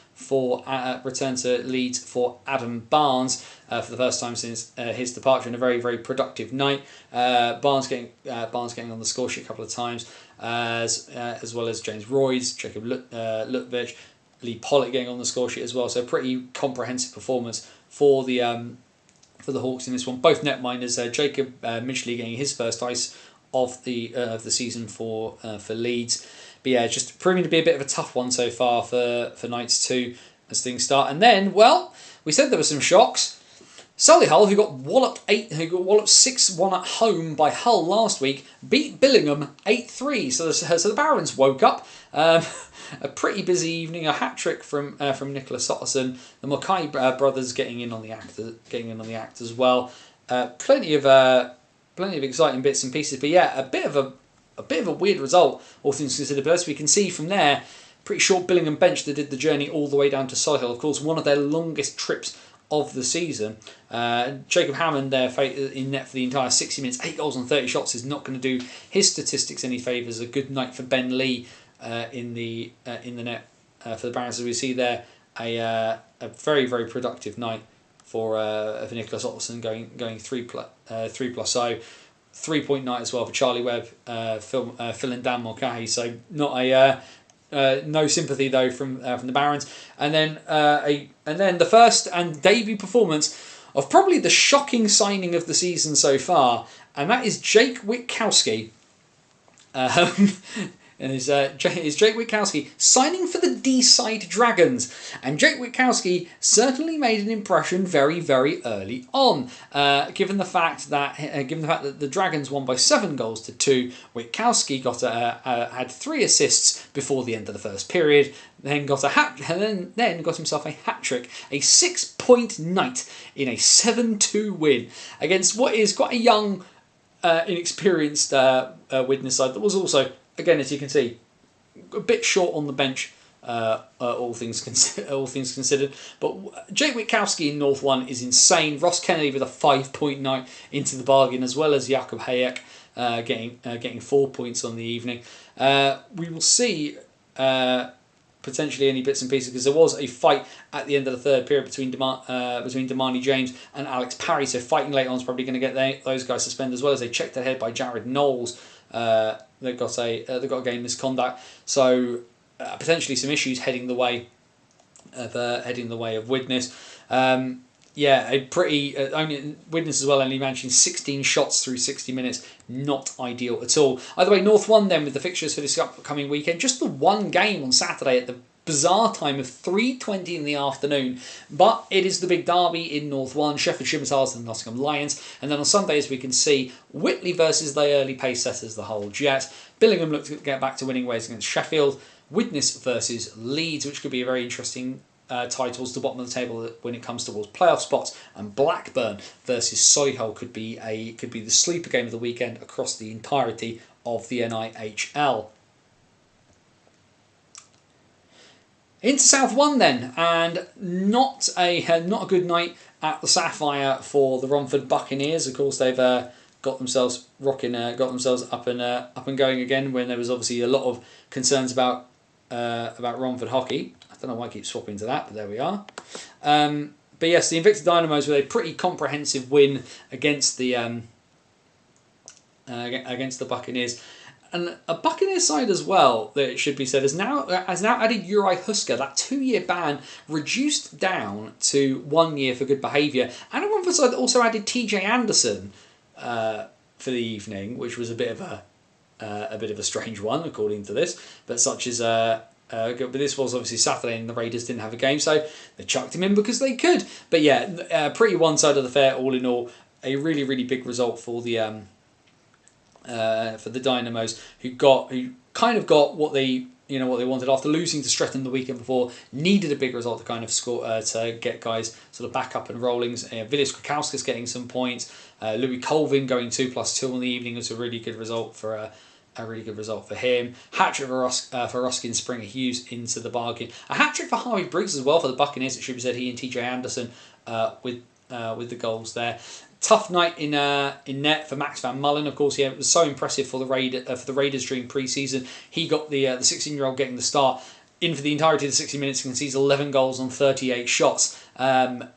return to Leeds for Adam Barnes for the first time since his departure, in a very, very productive night. Barnes getting on the score sheet a couple of times, as well as James Royds, Jacob Lutvich, Lee Pollitt getting on the score sheet as well. So pretty comprehensive performance for the Hawks in this one. Both netminders. Jacob Midgley getting his first ice of the season for Leeds. But yeah, just proving to be a bit of a tough one so far for Knights 2 as things start. And then, we said there were some shocks. Solihull, who got walloped 6-1 at home by Hull last week, beat Billingham 8-3. So the Barons woke up. A pretty busy evening. A hat trick from Nicholas Otterson. The Mackay brothers getting in on the act as well. Plenty of exciting bits and pieces. But yeah, a bit of a weird result, all things considered. But as we can see from there, pretty short Billingham bench that did the journey all the way down to Solihull. Of course, one of their longest trips of the season. Jacob Hammond there in net for the entire 60 minutes, 8 goals on 30 shots, is not going to do his statistics any favours. A good night for Ben Lee in the net for the Barons, as we see there. A very, very productive night for Nicholas Otterson, going 3+0. 3-point night as well for Charlie Webb, Phil and Dan Mulcahy. So not no sympathy though from the Barons, and then the first and debut performance of probably the shocking signing of the season so far, and that is Jake Witkowski. And is Jake Witkowski signing for the D-side Dragons. And Jake Witkowski certainly made an impression very, very early on. Given the fact that the Dragons won by 7 goals to 2, Witkowski had 3 assists before the end of the first period. Then got himself a hat trick, a 6-point night in a 7-2 win against what is quite a young, inexperienced Widnes side that was also, again, as you can see, a bit short on the bench, all things considered. But Jake Witkowski in North 1 is insane. Ross Kennedy with a 5-point night into the bargain, as well as Jakub Hayek getting 4 points on the evening. We will see potentially any bits and pieces, because there was a fight at the end of the third period between Damani James and Alex Parry. So fighting late on is probably going to get those guys suspended, as well as they checked ahead by Jared Knowles. They got a game misconduct, so potentially some issues heading the way of Widnes. A pretty only Widnes as well, only managing 16 shots through 60 minutes, not ideal at all. Either way, North 1 then with the fixtures for this upcoming weekend, just the one game on Saturday at the bizarre time of 3:20 in the afternoon, but it is the big derby in North 1, Sheffield Schimmers and Nottingham Lions. And then on Sunday, as we can see, Whitley versus the early pace setters, the Hull Jets. Billingham look to get back to winning ways against Sheffield. Widnes versus Leeds, which could be a very interesting titles to the bottom of the table when it comes towards playoff spots. And Blackburn versus Solihull could be the sleeper game of the weekend across the entirety of the NIHL. Into South 1 then, and not a good night at the Sapphire for the Romford Buccaneers. Of course, they've got themselves up and going again, when there was obviously a lot of concerns about Romford hockey. I don't know why I keep swapping to that, but there we are. But yes, the Invicta Dynamos with a pretty comprehensive win against the Buccaneers. And a Buccaneers side as well, that it should be said, has now added Juraj Huska, that 2-year ban reduced down to 1 year for good behaviour. And a Romford side that also added TJ Anderson for the evening, which was a bit of a strange one according to this. But such is but this was obviously Saturday and the Raiders didn't have a game, so they chucked him in because they could. But yeah, pretty one side of the fair all in all. A really, really big result for the Dynamos, who kind of got what they wanted after losing to Streatham the weekend before. Needed a big result to kind of score to get guys sort of back up and rolling. Vilis Krakauskas getting some points. Louis Colvin going 2+2 on the evening was a really good result for him. Hat-trick for Ruskin Springer Hughes into the bargain. A hat-trick for Harvey Briggs as well for the Buccaneers. It should be said, he and TJ Anderson with the goals there. Tough night in net for Max Van Mullen. Of course, it was so impressive for the Raiders during pre-season. He got the 16-year-old getting the start in for the entirety of the 60 minutes and concedes 11 goals on 38 shots. Tough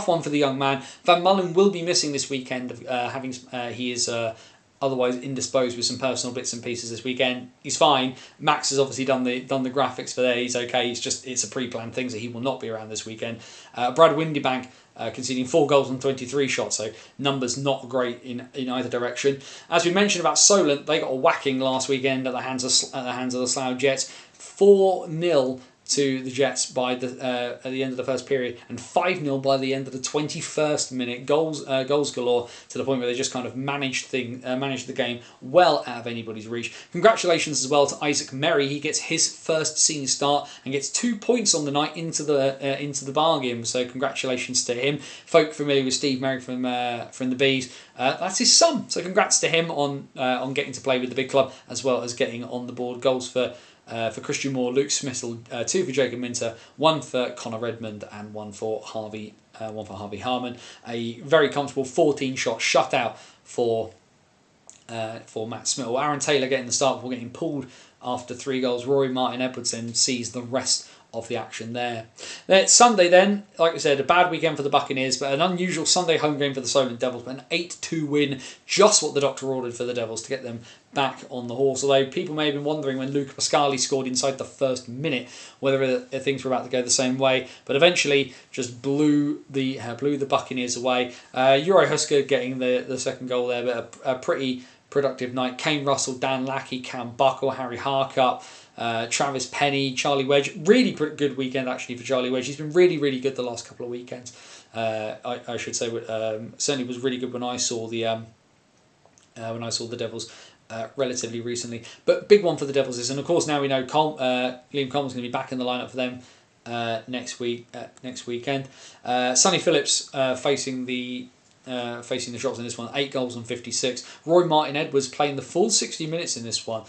one for the young man. Van Mullen will be missing this weekend. He is otherwise indisposed with some personal bits and pieces this weekend. He's fine. Max has obviously done the graphics for there. He's okay. It's a pre-planned thing, so he will not be around this weekend. Brad Windybank conceding 4 goals on 23 shots, so numbers not great in either direction. As we mentioned about Solent, they got a whacking last weekend at the hands of the Slough Jets, 4-0 to the Jets by at the end of the first period, and 5-0 by the end of the 21st minute. Goals galore, to the point where they just kind of managed the game well out of anybody's reach. Congratulations as well to Isaac Merry. He gets his first senior start and gets 2 points on the night into the bargain. So congratulations to him. Folk familiar with Steve Merry from the Bees, that's his son. So congrats to him on getting to play with the big club, as well as getting on the board goals for Christian Moore, Luke Smithsell, 2 for Jacob Minter, 1 for Connor Redmond, and 1 for Harvey Harmon. A very comfortable 14-shot shutout for Matt Smith. Aaron Taylor getting the start before getting pulled after 3 goals. Rory Martin-Edwards then sees the rest of the action there. Sunday then, like I said, a bad weekend for the Buccaneers, but an unusual Sunday home game for the Solent Devils, but an 8-2 win, just what the doctor ordered for the Devils to get them back on the horse. Although people may have been wondering when Luca Pascali scored inside the first minute whether things were about to go the same way, but eventually just blew the Buccaneers away. Euro Husker getting the second goal there, but a pretty productive night. Kane Russell, Dan Lackey, Cam Buckle, Harry Harcup, Travis Penny, Charlie Wedge. Really good weekend actually for Charlie Wedge. He's been really, really good the last couple of weekends. I should say, certainly was really good when I saw the Devils relatively recently. But big one for the Devils is, and of course now we know Liam Coleman's going to be back in the lineup for them next weekend. Sonny Phillips facing the shots in this one, 8 goals and 56. Roy Martin-Edwards playing the full 60 minutes in this one,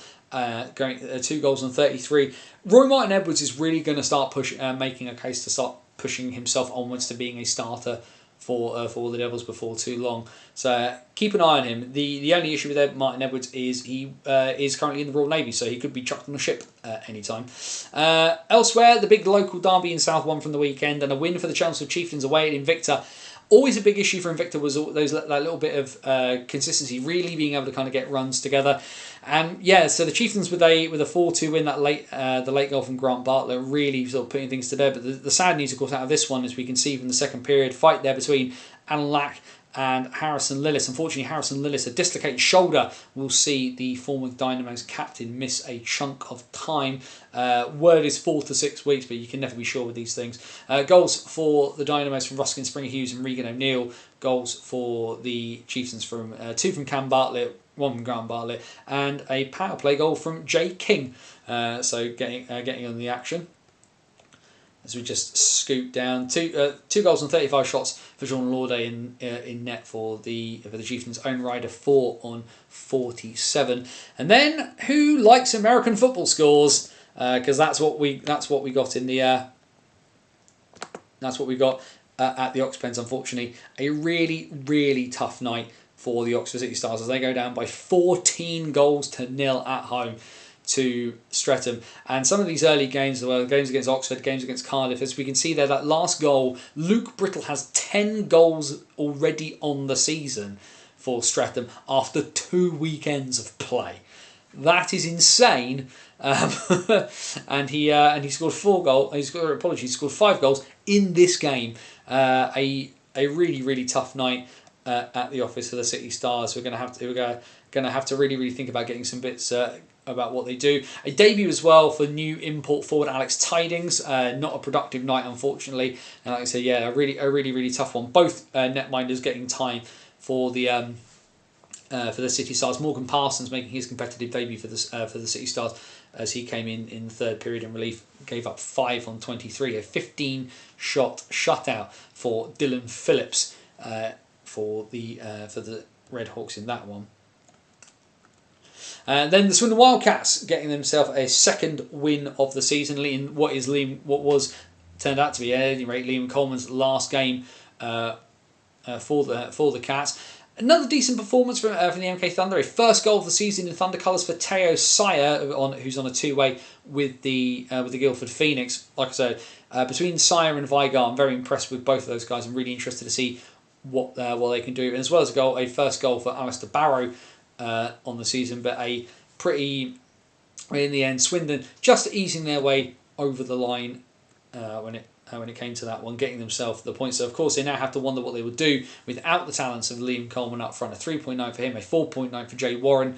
going 2 goals and 33. Roy Martin-Edwards is really going to start making a case to start pushing himself onwards to being a starter for the Devils before too long. So keep an eye on him. The only issue with Martin-Edwards is he is currently in the Royal Navy, so he could be chucked on a ship anytime. Elsewhere, the big local derby in South won from the weekend, and a win for the Chelmsford Chieftains away at Invicta. Always a big issue for Invicta was that little bit of consistency, really being able to kind of get runs together. And yeah, so the Chieftains with a 4-2 win, the late goal from Grant Bartlett, really sort of putting things to bed. But the sad news, of course, out of this one, as we can see from the second period, fight there between Alan Lack and Harrison Lillis. Unfortunately, Harrison Lillis, a dislocated shoulder, will see the former Dynamos captain miss a chunk of time. Word is 4 to 6 weeks, but you can never be sure with these things. Goals for the Dynamos from Ruskin Springer Hughes and Regan O'Neill. Goals for the Chieftains from 2 from Cam Bartlett, 1 from Grant Bartlett, and a power play goal from Jay King. So getting on the action. As we just scoop down, 2 goals and 35 shots for John Lauday in net for the Chieftains. Owen Ryder 4 on 47, and then who likes American football scores? Because that's what we got in the at the Ox Pens. Unfortunately, a really tough night for the Oxford City Stars as they go down by 14 goals to 0 at home to Streatham. And some of these early games, well, games against Oxford, games against Cardiff, as we can see there, that last goal, Luke Brittle has 10 goals already on the season for Streatham after 2 weekends of play. That is insane. And he scored 4 goals. He scored 5 goals in this game. A really tough night at the office for the City Stars. We're going to have to really think about getting some bits about what they do. A debut as well for new import forward Alex Tidings. Not a productive night, unfortunately. And like I said, yeah, a really tough one. Both netminders getting time for the City Stars. Morgan Parsons making his competitive debut for the City Stars as he came in the third period in relief. Gave up 5 on 23. A 15-shot shutout for Dylan Phillips for the Red Hawks in that one. And then the Swindon Wildcats getting themselves a second win of the season in what turned out to be, at any rate, Liam Coleman's last game for the Cats. Another decent performance from the MK Thunder. A first goal of the season in Thunder colours for Teo Sire, who's on a 2-way with the Guildford Phoenix. Like I said, between Sire and Vigar, I'm very impressed with both of those guys. I'm really interested to see what they can do. And as well as a first goal for Alistair Barrow on the season, but a pretty, in the end, Swindon just easing their way over the line when it came to that one, getting themselves the points. So of course they now have to wonder what they would do without the talents of Liam Coleman up front. A 3.9 for him, a 4.9 for Jay Warren.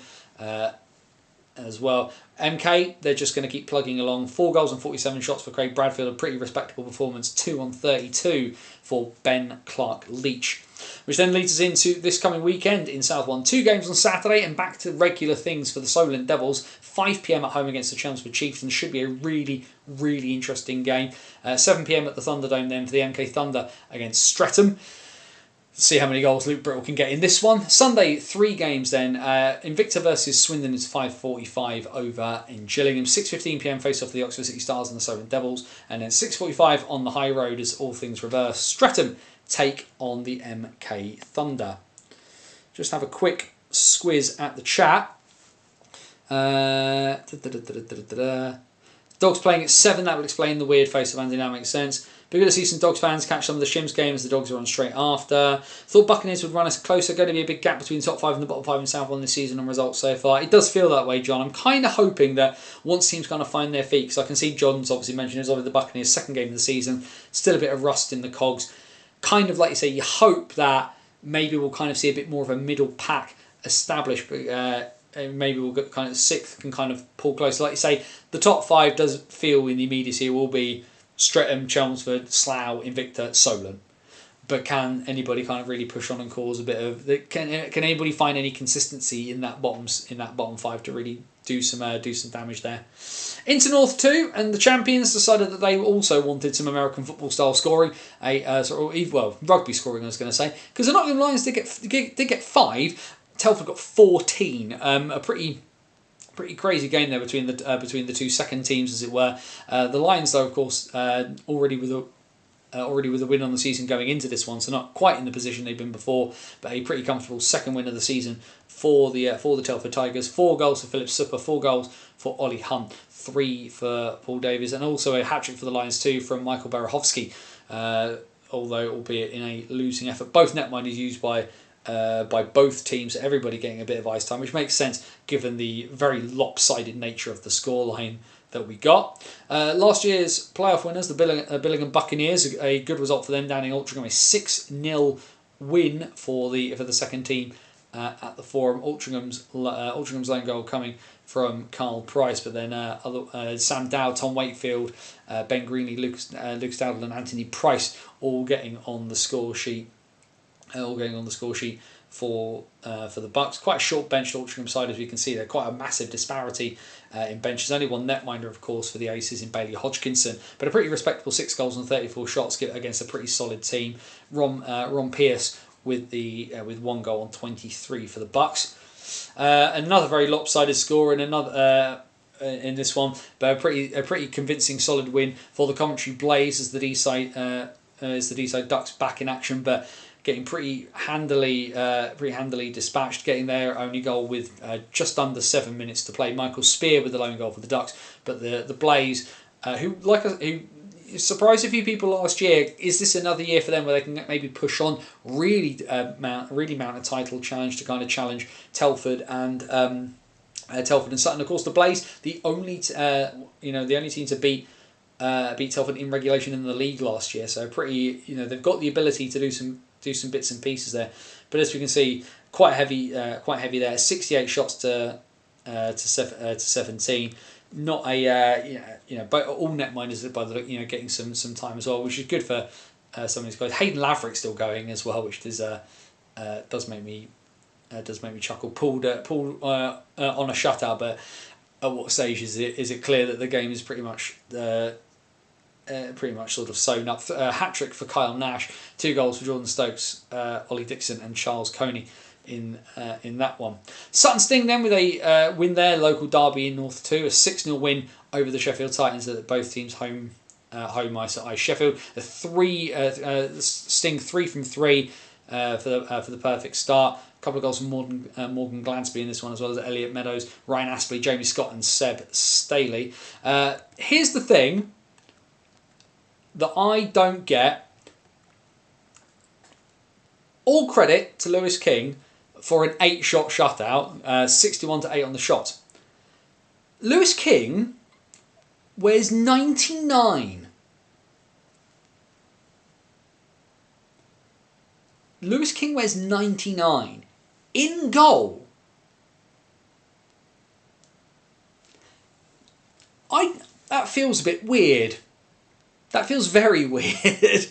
as well. MK, they're just going to keep plugging along. 4 goals and 47 shots for Craig Bradfield, a pretty respectable performance. 2 on 32 for Ben Clark-Leach. Which then leads us into this coming weekend in South 1. 2 games on Saturday and back to regular things for the Solent Devils. 5 p.m. at home against the Chelmsford Chiefs, and should be a really, really interesting game. 7 p.m. at the Thunderdome then for the MK Thunder against Streatham. See how many goals Luke Brittle can get in this one. Sunday, 3 games then. Invicta versus Swindon is 5:45 over in Gillingham. 6:15 p.m. face off the Oxford City Stars and the Solent Devils. And then 6:45 on the High Road as all things reverse. Streatham take on the MK Thunder. Just have a quick squiz at the chat. Dogs playing at 7, that will explain the weird face of Andy. That makes sense. Be good to see some Dogs fans catch some of the Shims games. The Dogs are on straight after. Thought Buccaneers would run us closer. Going to be a big gap between the top 5 and the bottom 5 in South 1 this season on results so far. It does feel that way, John. I'm kind of hoping that once teams kind of find their feet, because I can see John's obviously mentioned is obviously the Buccaneers' second game of the season. Still a bit of rust in the cogs. Kind of like you say, you hope that maybe we'll kind of see a bit more of a middle pack established. Maybe we'll get kind of 6th can kind of pull closer. Like you say, the top 5 does feel in the immediacy will be Streatham, Chelmsford, Slough, Invicta, Solent. But can anybody kind of really push on and cause a bit of? Can anybody find any consistency in that bottom 5 to really do some damage there? Into North 2, and the champions decided that they also wanted some American football style scoring, rugby scoring I was going to say, because the Nottingham Lions did get 5. Telford got 14. A pretty crazy game there between the 2 second teams, as it were. The Lions, though, of course, already with a win on the season going into this one, so not quite in the position they've been before, but a pretty comfortable second win of the season for the Telford Tigers. 4 goals for Philip Supper, 4 goals for Ollie Hunt, 3 for Paul Davies, and also a hat-trick for the Lions too from Michael Berachowski, although albeit in a losing effort. Both netminders used by both teams, everybody getting a bit of ice time, which makes sense given the very lopsided nature of the scoreline that we got. Last year's playoff winners, the Billingham Buccaneers, a good result for them down in Altrincham, a 6-0 win for the second team at the Forum. Altringham's lone goal coming from Carl Price, but then Sam Dow, Tom Wakefield, Ben Greenley, Lucas Dowdle and Anthony Price all getting on the score sheet. For the Bucks. Quite a short bench Altrincham side, as we can see. They're quite a massive disparity in benches. Only one netminder, of course, for the Aces in Bailey Hodgkinson, but a pretty respectable 6 goals and 34 shots against a pretty solid team. Ron Pierce with 1 goal on 23 for the Bucks. Another very lopsided score in in this one, but a pretty convincing solid win for the Coventry Blaze as the D-side Ducks back in action, but getting pretty handily dispatched, getting their only goal with just under 7 minutes to play. Michael Spear with the lone goal for the Ducks, but the Blaze, who surprised a few people last year. Is this another year for them where they can maybe push on, really mount a title challenge to kind of challenge Telford and Sutton? Of course, the Blaze, the only team to beat Telford in regulation in the league last year. So they've got the ability to do some bits and pieces there, but as we can see, quite heavy there. 68 shots to 17. Not but all netminders by the look, getting some time as well, which is good for some of these guys. Hayden Laverick still going as well, which does make me chuckle. Pulled on a shutout, but at what stage is it clear that the game is pretty much sort of sewn up? Hat-trick for Kyle Nash, 2 goals for Jordan Stokes, Ollie Dixon and Charles Coney in that one. Sutton Sting then with a win there, local derby in North 2, a 6-0 win over the Sheffield Titans at both teams' home ice at Ice Sheffield. Sting 3 from 3 for the perfect start. A couple of goals from Morgan Glansby in this one, as well as Elliot Meadows, Ryan Aspley, Jamie Scott and Seb Staley. Here's the thing that I don't get. All credit to Lewis King for an 8-shot shutout, 61-8 on the shot. Lewis King wears 99. Lewis King wears 99 in goal. That feels a bit weird. That feels very weird.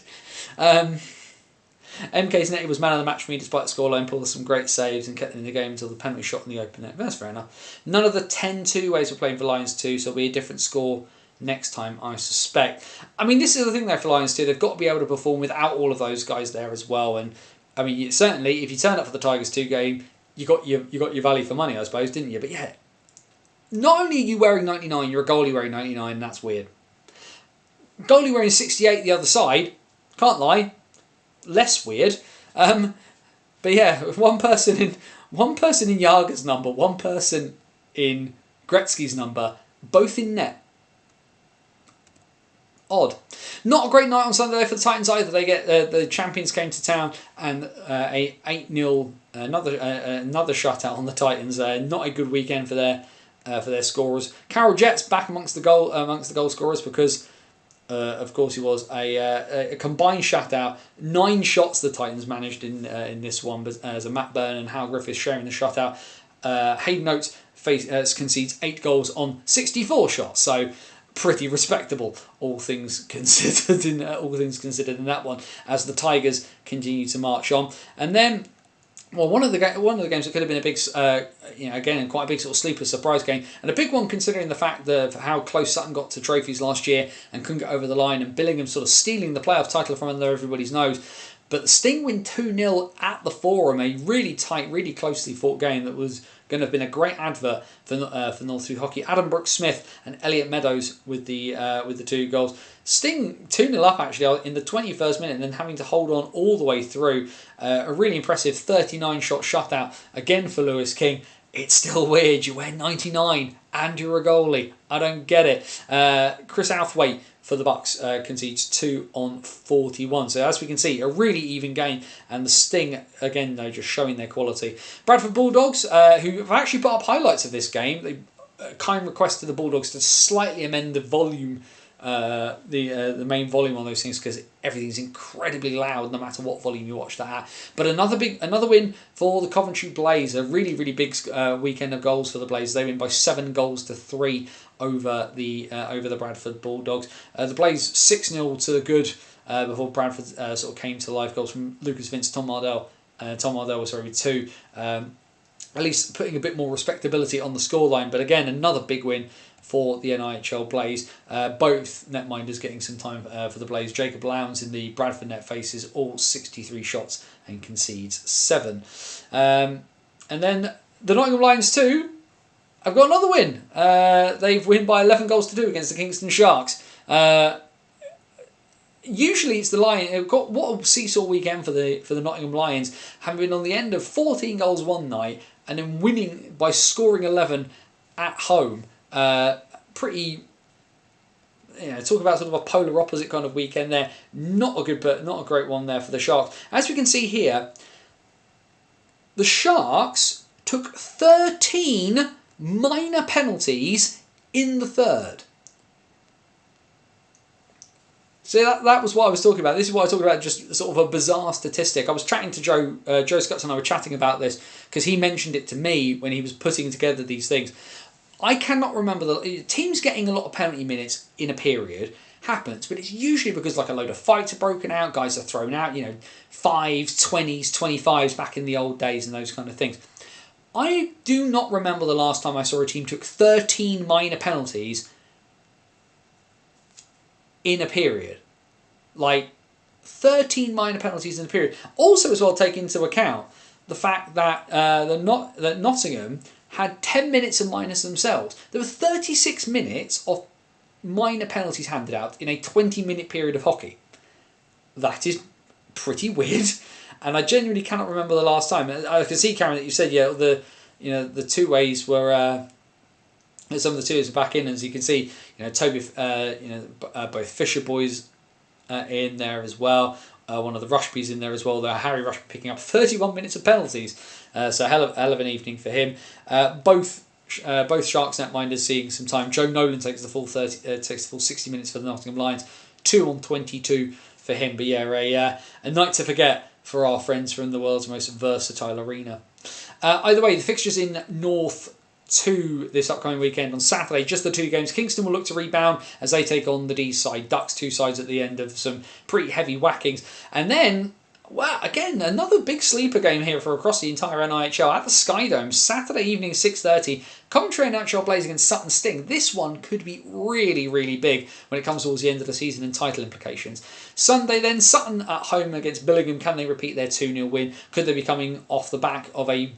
MK's Netty was man of the match for me despite the scoreline, pulled some great saves and kept them in the game until the penalty shot in the open net. That's fair enough. None of the 10-2 ways were playing for Lions 2, so it'll be a different score next time, I suspect. I mean, this is the thing though for Lions 2, they've got to be able to perform without all of those guys there as well. And I mean, certainly, if you turn up for the Tigers 2 game, you got your value for money, I suppose, didn't you? But yeah, not only are you wearing 99, you're a goalie wearing 99, and that's weird. Goalie wearing 68 the other side, can't lie, less weird. But yeah, one person in Jager's number, one person in Gretzky's number, both in net. Odd. Not a great night on Sunday for the Titans either. They get the champions came to town and a 8-0 another shutout on the Titans. Not a good weekend for their scorers. Carroll Jets back amongst the goal scorers because of course he was a combined shutout. 9 shots the Titans managed in this one, but as Matt Byrne and Hal Griffiths sharing the shutout. Hayden Oates concedes 8 goals on 64 shots. So pretty respectable, all things considered in that one, as the Tigers continue to march on. And then, well, one of the games that could have been a big, again, quite a big sort of sleeper surprise game, and a big one considering the fact that how close Sutton got to trophies last year and couldn't get over the line, and Billingham sort of stealing the playoff title from under everybody's nose. But the Sting win 2-0 at the Forum, a really tight, really closely fought game that was going to have been a great advert for North 2 hockey. Adam Brooks-Smith and Elliot Meadows with the 2 goals. Sting 2-0 up actually in the 21st minute, and then having to hold on all the way through. A really impressive 39-shot shutout again for Lewis King. It's still weird. You wear 99 and you're a goalie. I don't get it. Chris Outhwaite for the Bucks concedes 2 on 41. So as we can see, a really even game, and the Sting again though just showing their quality. Bradford Bulldogs, who have actually put up highlights of this game. They kind requested the Bulldogs to slightly amend the volume, the main volume on those things, because everything's incredibly loud no matter what volume you watch that at. But another win for the Coventry Blaze, a really big weekend of goals for the Blaze. They win by 7 goals to 3 over the Bradford Bulldogs. The Blaze 6-0 to the good before Bradford sort of came to life. Goals from Lucas Vince, Tom Mardell. Tom Mardell was with 2. At least putting a bit more respectability on the scoreline. But again, another big win for the NIHL Blaze. Both netminders getting some time for the Blaze. Jacob Lowndes in the Bradford net faces all 63 shots and concedes 7. And then the Nottingham Lions 2 have got another win. They've won by 11 goals to 2 against the Kingston Sharks. Usually it's the Lions. What a seesaw weekend for the Nottingham Lions, having been on the end of 14 goals one night and then winning by scoring 11 at home. Pretty, talk about sort of a polar opposite kind of weekend there. Not a great one there for the Sharks. As we can see here, the Sharks took 13 minor penalties in the third. So that was what I was talking about. This is what I was talking about, just sort of a bizarre statistic. I was chatting to Joe Scutts and I were chatting about this because he mentioned it to me when he was putting together these things. I cannot remember the teams getting a lot of penalty minutes in a period happens, but it's usually because like a load of fights are broken out, guys are thrown out, 5s, 20s, 25s back in the old days and those kind of things. I do not remember the last time I saw a team took 13 minor penalties in a period. Like 13 minor penalties in a period. Also as well, take into account the fact that that Nottingham had 10 minutes of minors themselves. There were 36 minutes of minor penalties handed out in a 20-minute period of hockey. That is pretty weird, and I genuinely cannot remember the last time. I can see, Karen, that you said the 2 ways were some of the 2s are back in, as you can see. Toby, both Fisher boys in there as well. One of the Rushbys in there as well. Harry Rushby picking up 31 minutes of penalties. So hell of an evening for him. Both Sharks netminders seeing some time. Joe Nolan takes the full 60 minutes for the Nottingham Lions. 2 on 22 for him. But yeah, a night to forget for our friends from the world's most versatile arena. Either way, the fixtures in North 2 this upcoming weekend on Saturday. Just the 2 games. Kingston will look to rebound as they take on the Deeside Ducks. 2 sides at the end of some pretty heavy whackings. And then, well, again, another big sleeper game here for across the entire NIHL at the Sky Dome. Saturday evening, 6:30. Coventry and Natural plays against Sutton Sting. This one could be really, really big when it comes towards the end of the season and title implications. Sunday then, Sutton at home against Billingham. Can they repeat their 2-0 win? Could they be coming off the back of a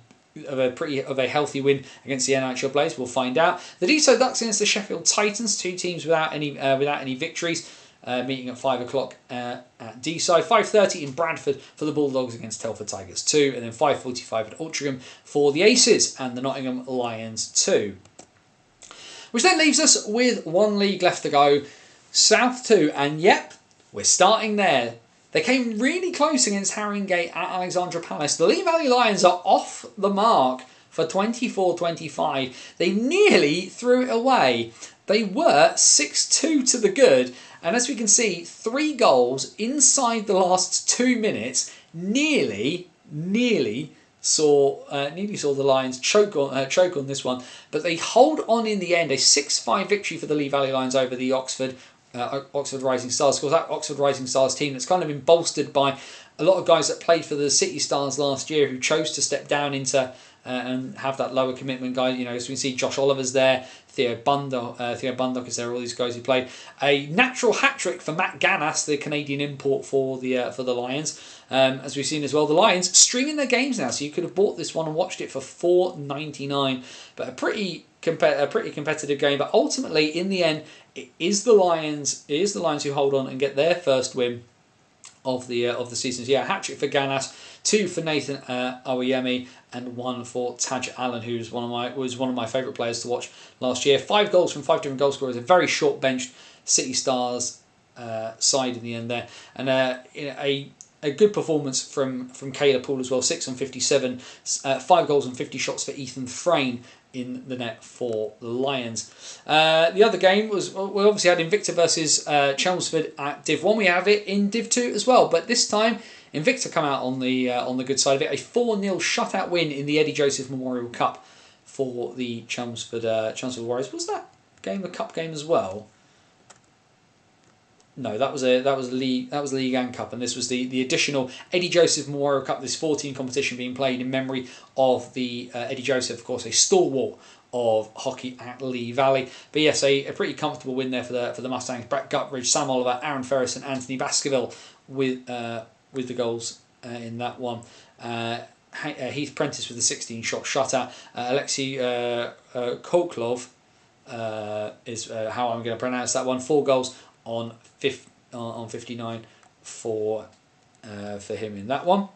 healthy win against the NIHL players? We'll find out. The Deeside Ducks against the Sheffield Titans, 2 teams without any victories. Meeting at 5 o'clock at Deeside. 5:30 in Bradford for the Bulldogs against Telford Tigers 2, and then 5:45 at Altrincham for the Aces and the Nottingham Lions 2. Which then leaves us with 1 league left to go, South 2, and yep, we're starting there. They came really close against Haringey at Alexandra Palace. The Lee Valley Lions are off the mark for 24-25. They nearly threw it away. They were 6-2 to the good. And as we can see, 3 goals inside the last 2 minutes nearly saw the Lions choke on this one. But they hold on in the end. A 6-5 victory for the Lee Valley Lions over the Oxford Rising Stars. Of course, that Oxford Rising Stars team that's kind of been bolstered by a lot of guys that played for the City Stars last year who chose to step down into and have that lower commitment guy. You know, as we can see, Josh Oliver's there, Theo Bundock is there, all these guys who played. A natural hat-trick for Matt Ganas, the Canadian import for the Lions. As we've seen as well, the Lions streaming their games now, so you could have bought this one and watched it for $4.99. But a pretty competitive game. But ultimately, in the end, it is the Lions who hold on and get their first win of the season. So yeah, hat-trick for Ganas, 2 for Nathan Oyemi, and 1 for Taj Allen, who was one of my favourite players to watch last year. 5 goals from 5 different goal scorers. A very short benched City Stars side in the end there, and a good performance from Caleb Poole as well. 6 on 57, 5 goals and 50 shots for Ethan Frayne in the net for the Lions. The other game was, we obviously had Invicta versus Chelmsford at Div 1. We have it in Div 2 as well, but this time Invicta come out on the good side of it. A 4-0 shutout win in the Eddie Joseph Memorial Cup for the Chelmsford Warriors. Was that game a cup game as well? No, that was League and Cup, and this was the additional Eddie Joseph Memorial Cup. This 14 competition being played in memory of the Eddie Joseph, of course, a stalwart of hockey at Lee Valley. But yes, a pretty comfortable win there for the Mustangs. Brett Gutbridge, Sam Oliver, Aaron Ferris, and Anthony Baskerville with the goals in that one. Heath Prentice with the 16-shot shutout. Alexei Kolklov is how I'm going to pronounce that one. 4 goals on 59 for him in that one.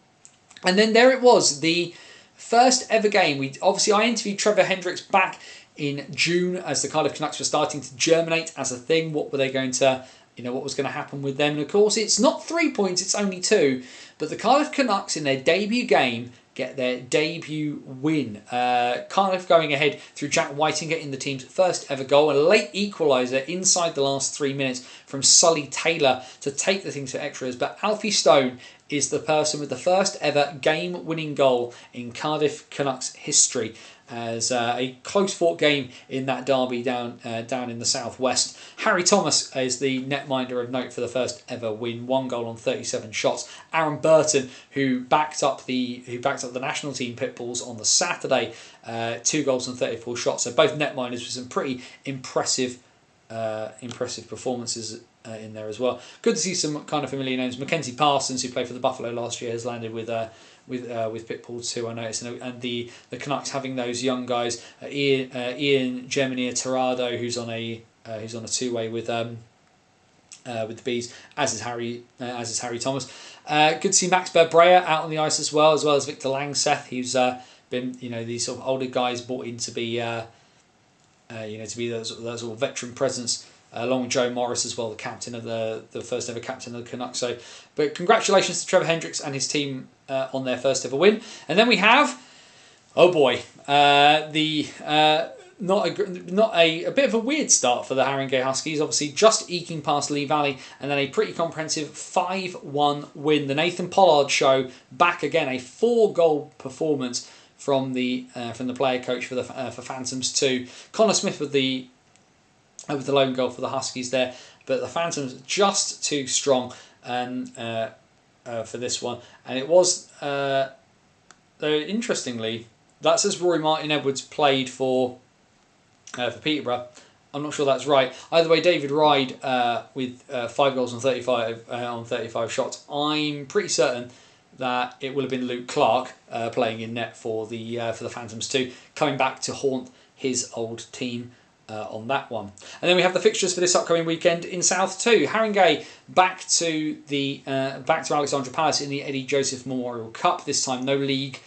And then there it was, the first ever game. I interviewed Trevor Hendricks back in June as the Cardiff Canucks were starting to germinate as a thing. What were they going to, what was going to happen with them? And of course, it's not 3 points, it's only 2. But the Cardiff Canucks in their debut game get their debut win. Cardiff going ahead through Jack Whiting getting the team's first ever goal, and a late equaliser inside the last 3 minutes from Sully Taylor to take the things to extras. But Alfie Stone is the person with the first ever game-winning goal in Cardiff Canucks history, as a close-fought game in that derby down in the southwest. Harry Thomas is the netminder of note for the first ever win, 1 goal on 37 shots. Aaron Burton, who backed up the national team Pitbulls on the Saturday, 2 goals on 34 shots. So both netminders with some pretty impressive performances in there as well. Good to see some kind of familiar names. Mackenzie Parsons, who played for the Buffalo last year, has landed with Pitbulls too, I noticed, and the Canucks having those young guys, Ian Germany Tirado, who's on a 2-way with the Bees, as is Harry Thomas. Good to see Max Berbrea out on the ice as well as Victor Langseth, who's been these sort of older guys brought in to be to be that sort of veteran presence. Along with Joe Morris as well, the captain of the first ever captain of the Canucks. So, but congratulations to Trevor Hendricks and his team on their first ever win. And then we have, oh boy, not a bit of a weird start for the Haringey Huskies. Obviously, just eking past Lee Valley, and then a pretty comprehensive 5-1 win. The Nathan Pollard Show back again, a 4-goal performance from the player coach for Phantoms 2. Connor Smith with the lone goal for the Huskies there, but the Phantoms just too strong for this one. And it was, though interestingly, that says Rory Martin Edwards played for Peterborough. I'm not sure that's right. Either way, David Ride with 5 goals on 35 shots. I'm pretty certain that it will have been Luke Clark playing in net for the Phantoms too, coming back to haunt his old team on that one. And then we have the fixtures for this upcoming weekend in South too. Haringey back to Alexandra Palace in the Eddie Joseph Memorial Cup. This time no league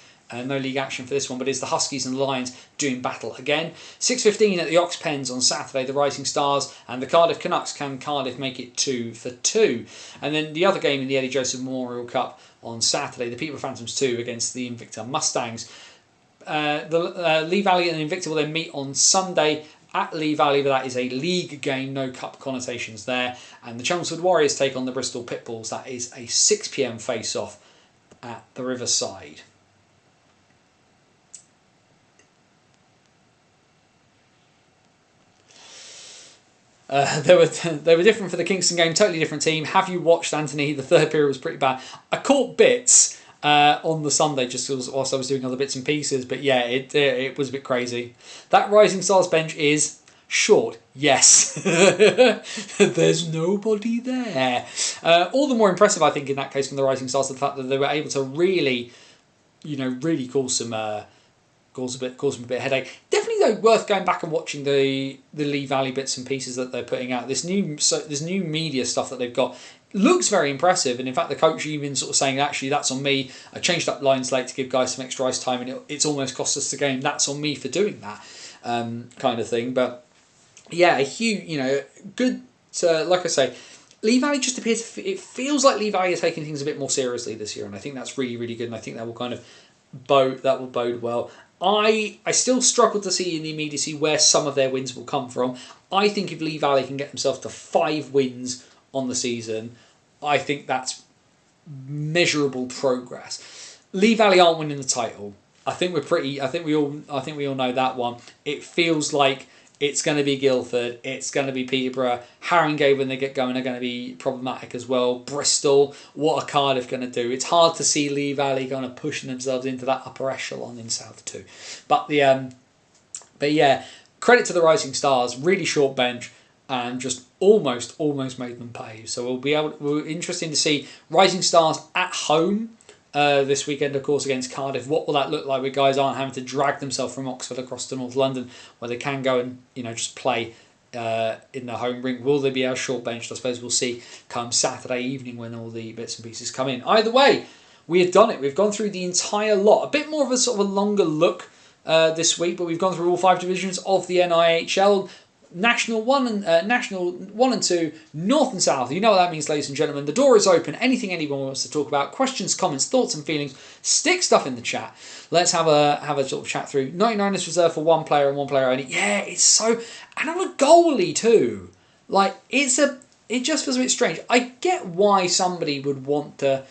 action for this one, but it's the Huskies and the Lions doing battle again. 6:15 at the Ox Pens on Saturday, the Rising Stars and the Cardiff Canucks. Can Cardiff make it 2-2? And then the other game in the Eddie Joseph Memorial Cup on Saturday, the Peterborough Phantoms 2 against the Invicta Mustangs. The Lee Valley and Invicta will then meet on Sunday at Lee Valley, but that is a league game, no cup connotations there. And the Chelmsford Warriors take on the Bristol Pitbulls. That is a 6 p.m. face-off at the Riverside. They were different for the Kingston game, totally different team. Have you watched, Anthony? The third period was pretty bad. I caught bits on the Sunday just whilst I was doing other bits and pieces, but yeah, it was a bit crazy. That Rising Stars bench is short, yes. There's nobody there. All the more impressive, I think, in that case from the Rising Stars, the fact that they were able to really cause some a bit of headache. Definitely though, worth going back and watching the Lee Valley bits and pieces that they're putting out. This new media stuff that they've got looks very impressive, and in fact the coach even sort of saying, actually that's on me. I changed up lines late to give guys some extra ice time, and it's almost cost us the game. That's on me for doing that, kind of thing. But yeah, a huge, good. Like I say, Lee Valley just appears. It feels like Lee Valley are taking things a bit more seriously this year, and I think that's really, really good. And I think that will kind of bode well. I still struggle to see in the immediacy where some of their wins will come from. I think if Lee Valley can get themselves to 5 wins on the season, I think that's measurable progress. Lee Valley aren't winning the title. I think we all know that one. It feels like it's going to be Guildford, it's going to be Peterborough, Haringey when they get going are going to be problematic as well. Bristol, what are Cardiff going to do? It's hard to see Lee Valley kind of pushing themselves into that upper echelon in South too. But yeah, credit to the Rising Stars, really short bench and just almost made them pay. So we're interesting to see Rising Stars at home this weekend, of course, against Cardiff. What will that look like where guys aren't having to drag themselves from Oxford across to North London, where they can go and just play in the home rink? Will they be our short benched? I suppose we'll see come Saturday evening when all the bits and pieces come in. Either way, we have done it. We've gone through the entire lot. A bit more of a sort of a longer look this week, but we've gone through all 5 divisions of the NIHL. National 1 and 2, North and South. You know what that means, ladies and gentlemen. The door is open. Anything anyone wants to talk about, questions, comments, thoughts and feelings, stick stuff in the chat. Let's have a sort of chat through. 99 is reserved for 1 player and 1 player only. Yeah, it's so, and on a goalie too. Like it just feels a bit strange. I get why somebody would want to,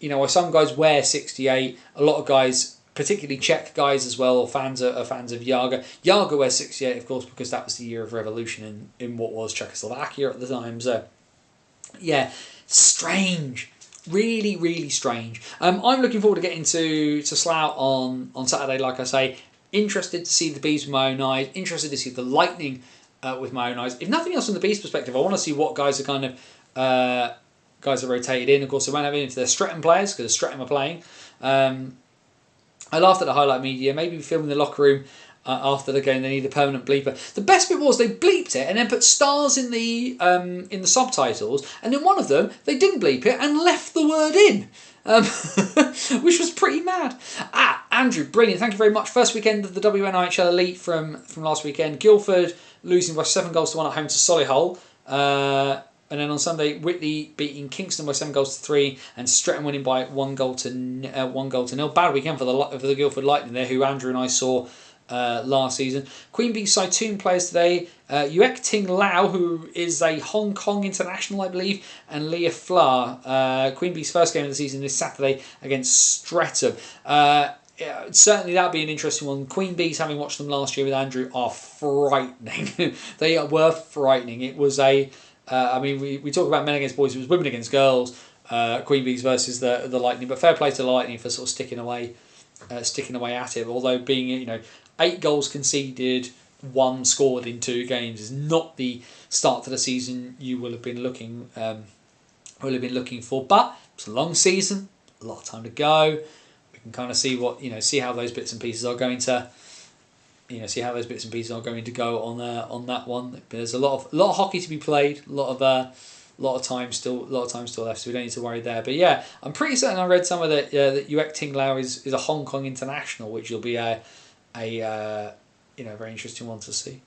why some guys wear 68. A lot of guys, particularly Czech guys as well, or fans of Jager. Jager wears 68, of course, because that was the year of revolution in what was Czechoslovakia at the time. So, yeah, strange. Really, really strange. I'm looking forward to getting to Slough on Saturday, like I say. Interested to see the Bees with my own eyes. Interested to see the Lightning with my own eyes. If nothing else from the Bees perspective, I want to see what guys are kind of guys are rotated in. Of course, I won't have any of their Streatham players because Streatham are playing. I laughed at the highlight media. Maybe filming the locker room after the game. They need a permanent bleeper. The best bit was they bleeped it and then put stars in the subtitles. And in one of them, they didn't bleep it and left the word in, which was pretty mad. Andrew, brilliant. Thank you very much. First weekend of the WNIHL Elite from last weekend. Guildford losing by 7-1 at home to Solihull. And then on Sunday, Whitley beating Kingston by 7-3, and Streatham winning by 1-0. Bad weekend for the Guildford Lightning there, who Andrew and I saw last season. Queen Bee Saitoon players today. Yuek Ting Lau, who is a Hong Kong international, I believe, and Leah Fla. Queen Bee's first game of the season is Saturday against Streatham. yeah, certainly that'd be an interesting one. Queen Bees, having watched them last year with Andrew, are frightening. They were frightening. It was I mean, we talk about men against boys. It was women against girls. Queen Bees versus the Lightning. But fair play to the Lightning for sort of sticking away at it. Although being 8 goals conceded, 1 scored in 2 games is not the start to the season you will have been looking for. But it's a long season, a lot of time to go. We can kind of see see how those bits and pieces are going to go on that one. There's a lot of hockey to be played, a lot of time still left, so we don't need to worry there. But yeah, I'm pretty certain I read somewhere that Yuek Tinglao is a Hong Kong international, which will be a very interesting one to see.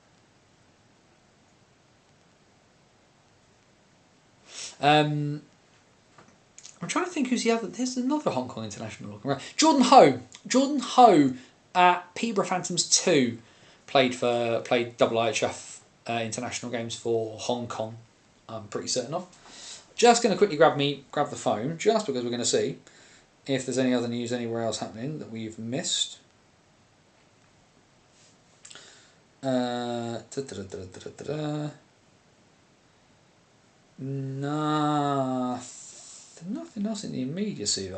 I'm trying to think who's the other. There's another Hong Kong international looking around. Jordan Ho at Peterborough Phantoms 2 played double IHF international games for Hong Kong. I'm pretty certain of. Just going to quickly grab the phone, just because we're going to see if there's any other news anywhere else happening that we've missed. Nothing else in the immediacy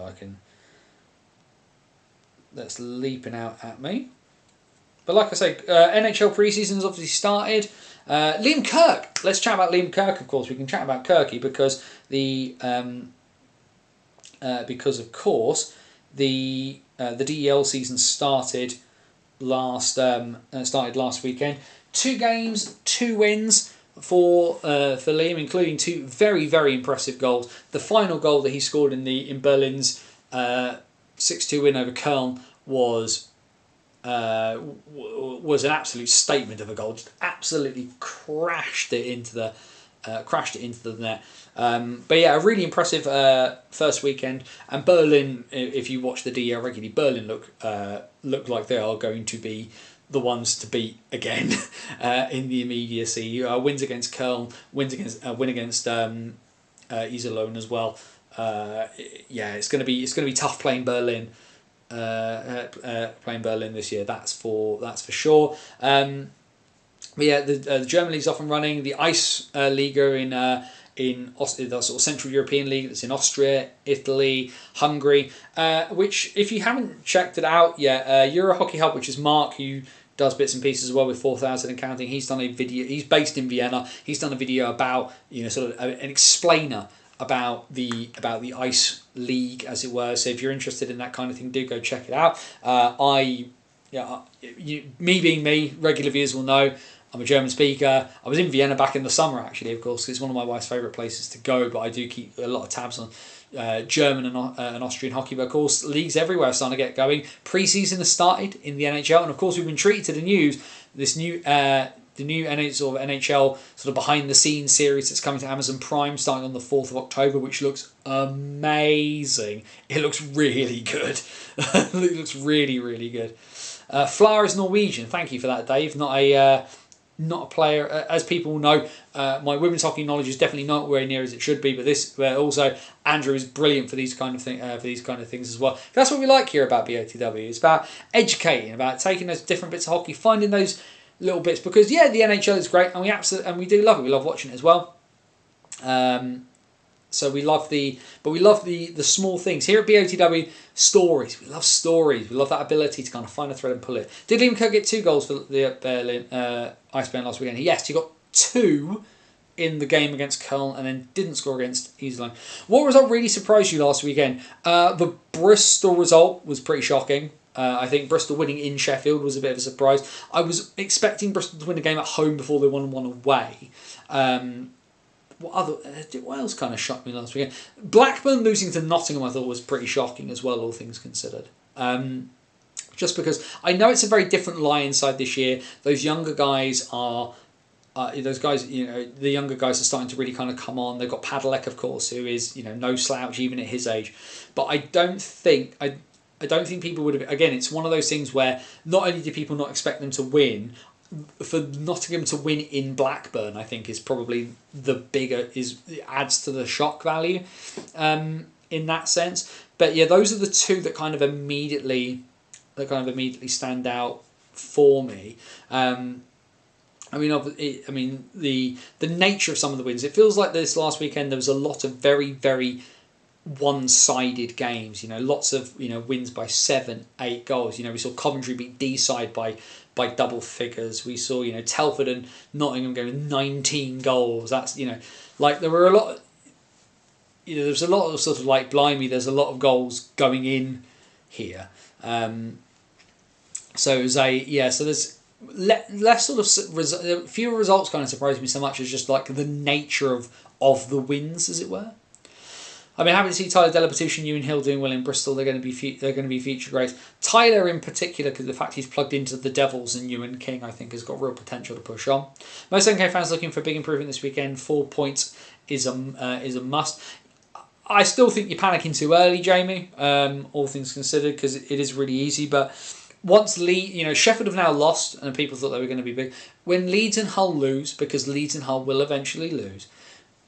that's leaping out at me. But like I say, NHL preseason's obviously started. Liam Kirk. Let's chat about Liam Kirk. Of course, we can chat about Kirky because the DEL season started last weekend. 2 games, 2 wins for Liam, including 2 very, very impressive goals. The final goal that he scored in Berlin's 6-2 win over Köln was an absolute statement of a goal. Just absolutely crashed it into the net. But yeah, a really impressive first weekend. And Berlin, if you watch the DEL regularly, Berlin look like they are going to be the ones to beat again in the immediacy. Wins against Köln, win against Iserlohn as well. It's going to be tough playing Berlin. Playing Berlin this year, that's for sure. But yeah, the German league's off and running. The Ice Liga in the sort of Central European League that's in Austria, Italy, Hungary. Which, if you haven't checked it out yet, Euro Hockey Hub, which is Mark, who does bits and pieces as well with 4,000 and counting. He's done a video. He's based in Vienna. He's done a video about sort of an explainer about the Ice League, as it were. So if you're interested in that kind of thing, do go check it out. Me being me, regular viewers will know I'm a German speaker. I was in Vienna back in the summer, actually, of course, 'cause it's one of my wife's favourite places to go. But I do keep a lot of tabs on German and Austrian hockey. But of course, leagues everywhere are starting to get going. Pre-season has started in the NHL, and of course, we've been treated to the news. This new the new NHL sort of behind the scenes series that's coming to Amazon Prime starting on the 4th of October, which looks amazing. It looks really good. It looks really, really good. Flower is Norwegian. Thank you for that, Dave. Not a player, as people know. My women's hockey knowledge is definitely not where near as it should be, but also Andrew is brilliant for these kind of things as well. That's what we like here about BOTW. It's about educating, about taking those different bits of hockey, finding those little bits, because the NHL is great and we do love it. We love watching it as well. So we love the small things here at BOTW. Stories. We love stories. We love that ability to kind of find a thread and pull it. Did Liam Kirk get 2 goals for the Berlin Eisbären last weekend? Yes, he got 2 in the game against Köln and then didn't score against Iserlohn. What result really surprised you last weekend? The Bristol result was pretty shocking. I think Bristol winning in Sheffield was a bit of a surprise. I was expecting Bristol to win a game at home before they won one away. What else kind of shocked me last weekend? Blackburn losing to Nottingham I thought was pretty shocking as well, all things considered. Just because I know it's a very different Lions side this year. Those younger guys are... the younger guys are starting to really kind of come on. They've got Padalek, of course, who is no slouch even at his age. But I don't think people would have... Again, it's one of those things where not only do people not expect them to win, for Nottingham to win in Blackburn, I think is probably it adds to the shock value in that sense. But yeah, those are the 2 that kind of immediately that kind of immediately stand out for me. I mean, the nature of some of the wins. It feels like this last weekend there was a lot of very, very one-sided games. Lots of wins by 7, 8 goals. We saw Coventry beat Deeside by double figures. We saw Telford and Nottingham going 19 goals. That's like there were a lot. There was a lot of sort of like blimey. There's a lot of goals going in here. So it was so there's less sort of fewer results kind of surprised me so much as just like the nature of the wins, as it were. I mean, happy to see Tyler Delapatusha and Ewan Hill doing well in Bristol. They're going to be feature greats. Tyler in particular, because the fact he's plugged into the Devils and Ewan King, I think, has got real potential to push on. Most MK fans looking for a big improvement this weekend. 4 points is a must. I still think you're panicking too early, Jamie. All things considered, because it is really easy. But once Sheffield have now lost, and people thought they were going to be big. When Leeds and Hull lose, because Leeds and Hull will eventually lose,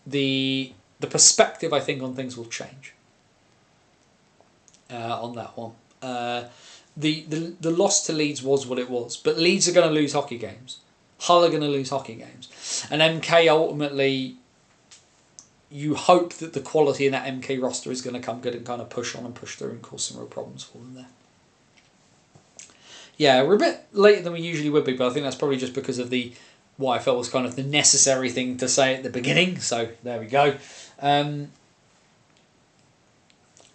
the perspective, I think, on things will change. On that one, the loss to Leeds was what it was, but Leeds are going to lose hockey games. Hull are going to lose hockey games, and MK ultimately. You hope that the quality in that MK roster is going to come good and kind of push on and push through and cause some real problems for them there. Yeah, we're a bit later than we usually would be, but I think that's probably just because of what I felt was kind of the necessary thing to say at the beginning. So there we go.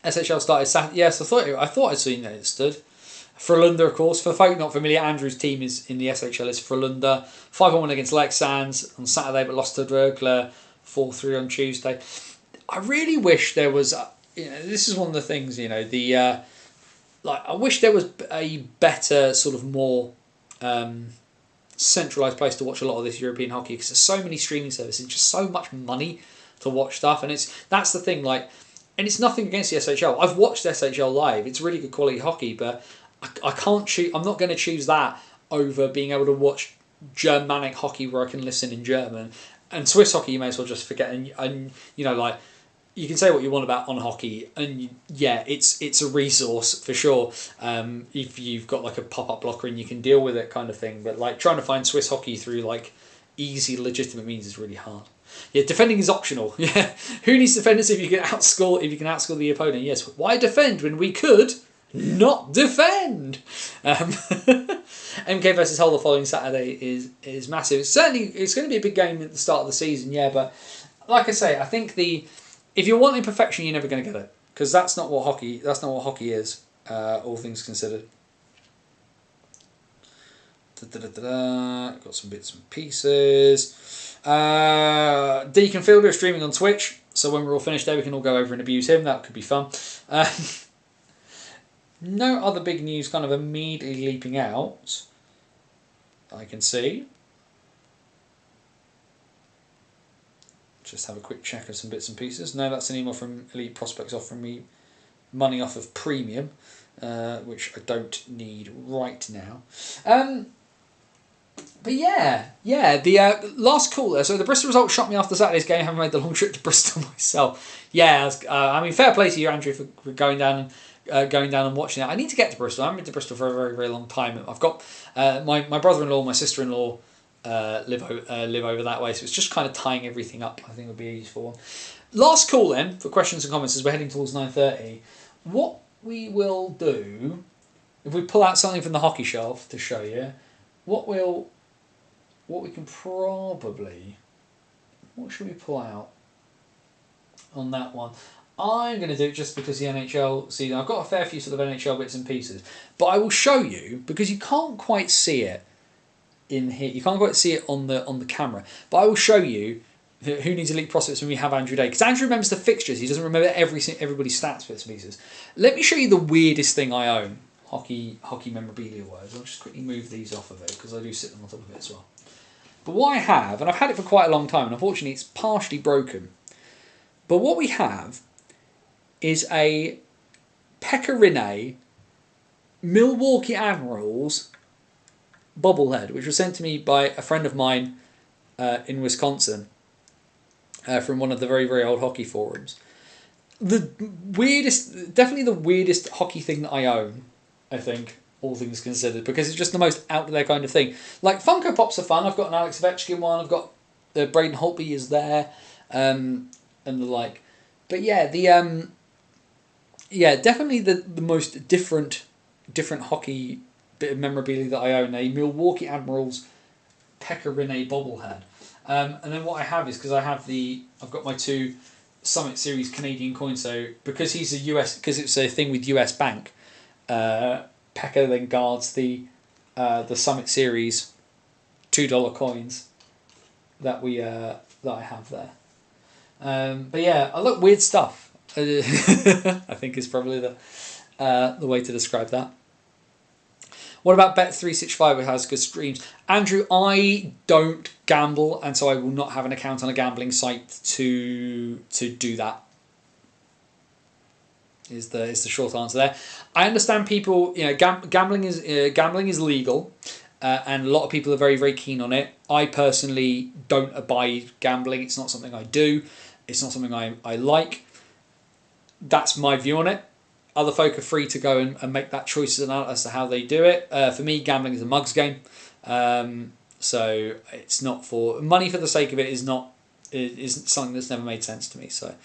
SHL started Saturday. Yes, I thought I'd seen that it stood. Frölunda, of course. For folk not familiar, Andrew's team is in the SHL is Frölunda. 5-1 against Leksands on Saturday, but lost to Rögle 4-3 on Tuesday. I really wish there was. This is one of the things. I wish there was a better sort of more centralised place to watch a lot of this European hockey, because there's so many streaming services, just so much money to watch stuff, and that's the thing. And it's nothing against the SHL. I've watched SHL live. It's really good quality hockey, but I can't choose. I'm not going to choose that over being able to watch Germanic hockey where I can listen in German. And Swiss hockey, you may as well just forget. And you can say what you want about on hockey, and it's a resource for sure. If you've got like a pop-up blocker and you can deal with it, kind of thing. But like trying to find Swiss hockey through like easy, legitimate means is really hard. Yeah, defending is optional. Yeah, who needs defenders if you can outscore the opponent? Yes, why defend when we could not defend? MK versus Hull the following Saturday is massive. It's going to be a big game at the start of the season, yeah. But like I say, I think if you're wanting perfection, you're never going to get it, because that's not what hockey is. All things considered. Got some bits and pieces. Deacon Fielder is streaming on Twitch, so when we're all finished there, we can all go over and abuse him. That could be fun. No other big news kind of immediately leaping out. I can see. Just have a quick check of some bits and pieces. No, that's an email from Elite Prospects offering me money off of premium, which I don't need right now. But the last call there. So the Bristol result shocked me after Saturday's game. I haven't made the long trip to Bristol myself. Yeah, fair play to you, Andrew, for going down and watching that. I need to get to Bristol. I haven't been to Bristol for a very, very long time. I've got my brother-in-law, my sister-in-law live over that way, so it's just kind of tying everything up. I think would be a useful one. Last call then for questions and comments as we're heading towards 9:30. What we will do, if we pull out something from the hockey shelf to show you, what should we pull out on that one? I'm going to do it just because the NHL season. I've got a fair few sort of NHL bits and pieces, but I will show you, because you can't quite see it in here. You can't quite see it on the camera, but I will show you who needs elite prospects when we have Andrew Day, because Andrew remembers the fixtures. He doesn't remember everybody's stats bits and pieces. Let me show you the weirdest thing I own. Hockey memorabilia wise. I'll just quickly move these off of it because I do sit them on top of it as well. But what I have, and I've had it for quite a long time, and unfortunately it's partially broken. But what we have is a Pekka Rinne Milwaukee Admirals bobblehead, which was sent to me by a friend of mine in Wisconsin from one of the very, very old hockey forums. Definitely the weirdest hockey thing that I own, I think. all things considered, because it's just the most out there kind of thing. Like Funko Pops are fun. I've got an Alex Ovechkin one. I've got Braden Holtby is there, and the like. But yeah, definitely the most different hockey bit of memorabilia that I own, a Milwaukee Admirals Pekka Rinne bobblehead. And then what I have is, because I've got my 2 Summit Series Canadian coins. So because he's because it's a thing with US Bank, Pekka then guards the Summit Series $2 coins that I have there. But yeah, I look weird stuff. I think is probably the way to describe that. What about Bet365, which has good streams? Andrew, I don't gamble, and so I will not have an account on a gambling site to do that. Is the short answer there. I understand people, gambling is legal, and a lot of people are very, very keen on it. I personally don't abide gambling. It's not something I do. It's not something I like. That's my view on it. Other folk are free to go and make that choice as to how they do it. For me, gambling is a mugs game. So it's not for money for the sake of it. Is something that's never made sense to me. So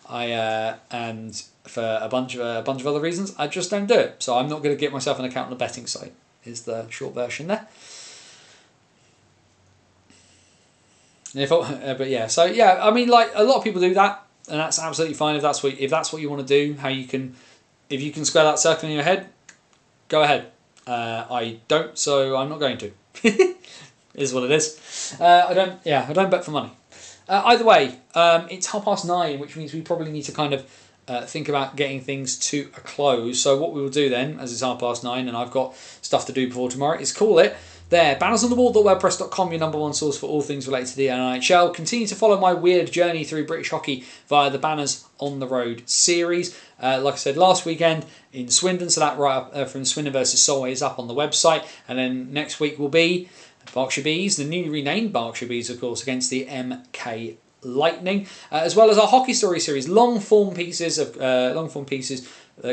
and for a bunch of other reasons, I just don't do it. So I'm not going to get myself an account on a betting site. Is the short version there. But yeah, so yeah, I mean, like a lot of people do that, and that's absolutely fine if that's what you want to do. If you can square that circle in your head, go ahead. I don't, so I'm not going to. Is what it is. I don't bet for money. Either way, it's 9:30, which means we probably need to kind of think about getting things to a close. So what we will do then, as it's 9:30 and I've got stuff to do before tomorrow, is call it there. Bannersonthewall.wordpress.com, your #1 source for all things related to the NHL. Continue to follow my weird journey through British hockey via the Banners on the Road series. Like I said, last weekend in Swindon, so that right up from Swindon versus Solway is up on the website. And then next week will be Berkshire Bees, the newly renamed Berkshire Bees, of course, against the MK Lightning, as well as our Hockey Story series, long form pieces that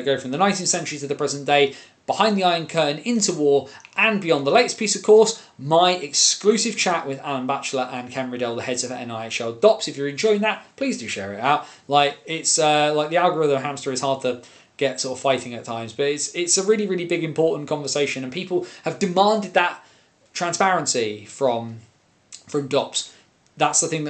go from the 19th century to the present day, behind the Iron Curtain, into war, and beyond. The latest piece, of course, my exclusive chat with Alan Batchelor and Ken Riddell, the heads of NIHL DOPS. If you're enjoying that, please do share it out. Like it's like the algorithm hamster is hard to get sort of fighting at times, but it's a really, really big, important conversation, and people have demanded that transparency from DOPS. That's the thing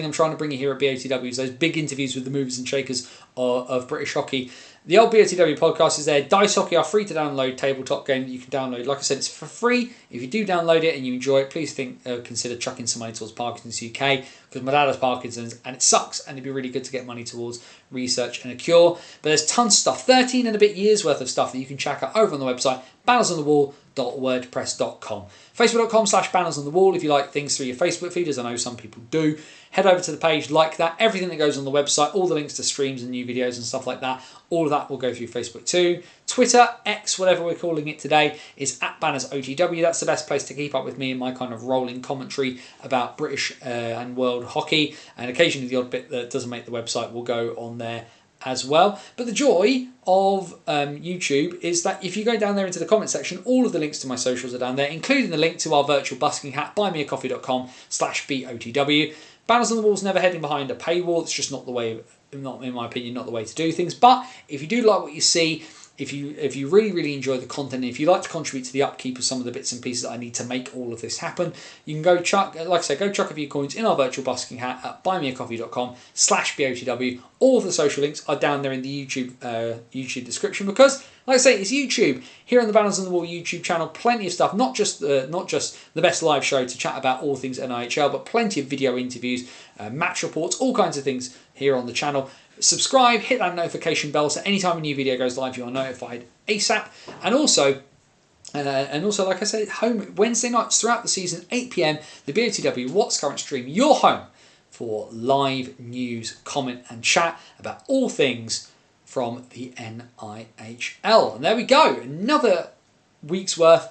I'm trying to bring you here at BOTW, is those big interviews with the movers and shakers of British hockey. The old BOTW podcast is there. Dice Hockey, our free to download tabletop game that you can download. Like I said, it's for free. If you do download it and you enjoy it, please consider chucking some money towards Parkinson's UK, because my dad has Parkinson's and it sucks, and it'd be really good to get money towards research and a cure. But there's tons of stuff, 13 and a bit years worth of stuff that you can check out over on the website, bannersonthewall.wordpress.com. Facebook.com/bannersonthewall if you like things through your Facebook feed, as I know some people do. Head over to the page, like that. Everything that goes on the website, all the links to streams and new videos and stuff like that, all of that will go through Facebook too. Twitter, X, whatever we're calling it today, is @BannersOTW. That's the best place to keep up with me and my kind of rolling commentary about British and world hockey. And occasionally the odd bit that doesn't make the website will go on there as well. But the joy of YouTube is that if you go down there into the comment section, all of the links to my socials are down there, including the link to our virtual busking hat, buymeacoffee.com/BOTW. Banners on the Wall's never heading behind a paywall. It's just not the way, not in my opinion, not the way to do things. But if you do like what you see, if you really, really enjoy the content, and if you like to contribute to the upkeep of some of the bits and pieces that I need to make all of this happen, you can go chuck, like I say, go chuck a few coins in our virtual busking hat at buymeacoffee.com/BOTW. All of the social links are down there in the YouTube description, because, like I say, it's YouTube. Here on the Banners on the Wall YouTube channel, plenty of stuff, not just the best live show to chat about all things NIHL, but plenty of video interviews, match reports, all kinds of things here on the channel. Subscribe, hit that notification bell, so anytime a new video goes live, you are notified ASAP. And also, like I said, home Wednesday nights throughout the season, 8 PM, the BOTW What's Current stream, your home for live news, comment, and chat about all things from the NIHL. And there we go, another week's worth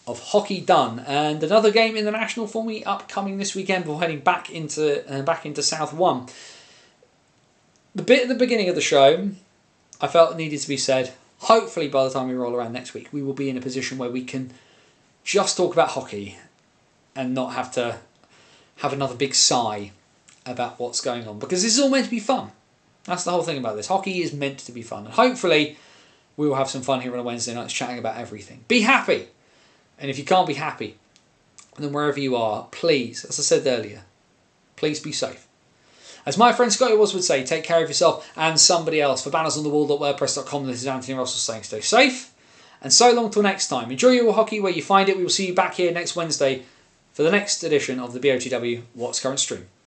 of hockey done, and another game in the national for me upcoming this weekend before heading back into South 1. The bit at the beginning of the show, I felt it needed to be said. hopefully by the time we roll around next week, we will be in a position where we can just talk about hockey and not have to have another big sigh about what's going on, because this is all meant to be fun. That's the whole thing about this. Hockey is meant to be fun, and hopefully we will have some fun here on a Wednesday night chatting about everything. Be happy, and if you can't be happy, then wherever you are, please, as I said earlier, please be safe. As my friend Scotty Woz would say, take care of yourself and somebody else. For bannersonthewall.wordpress.com, this is Anthony Russell saying stay safe, and so long till next time. Enjoy your hockey where you find it. We will see you back here next Wednesday for the next edition of the BOTW What's Current stream.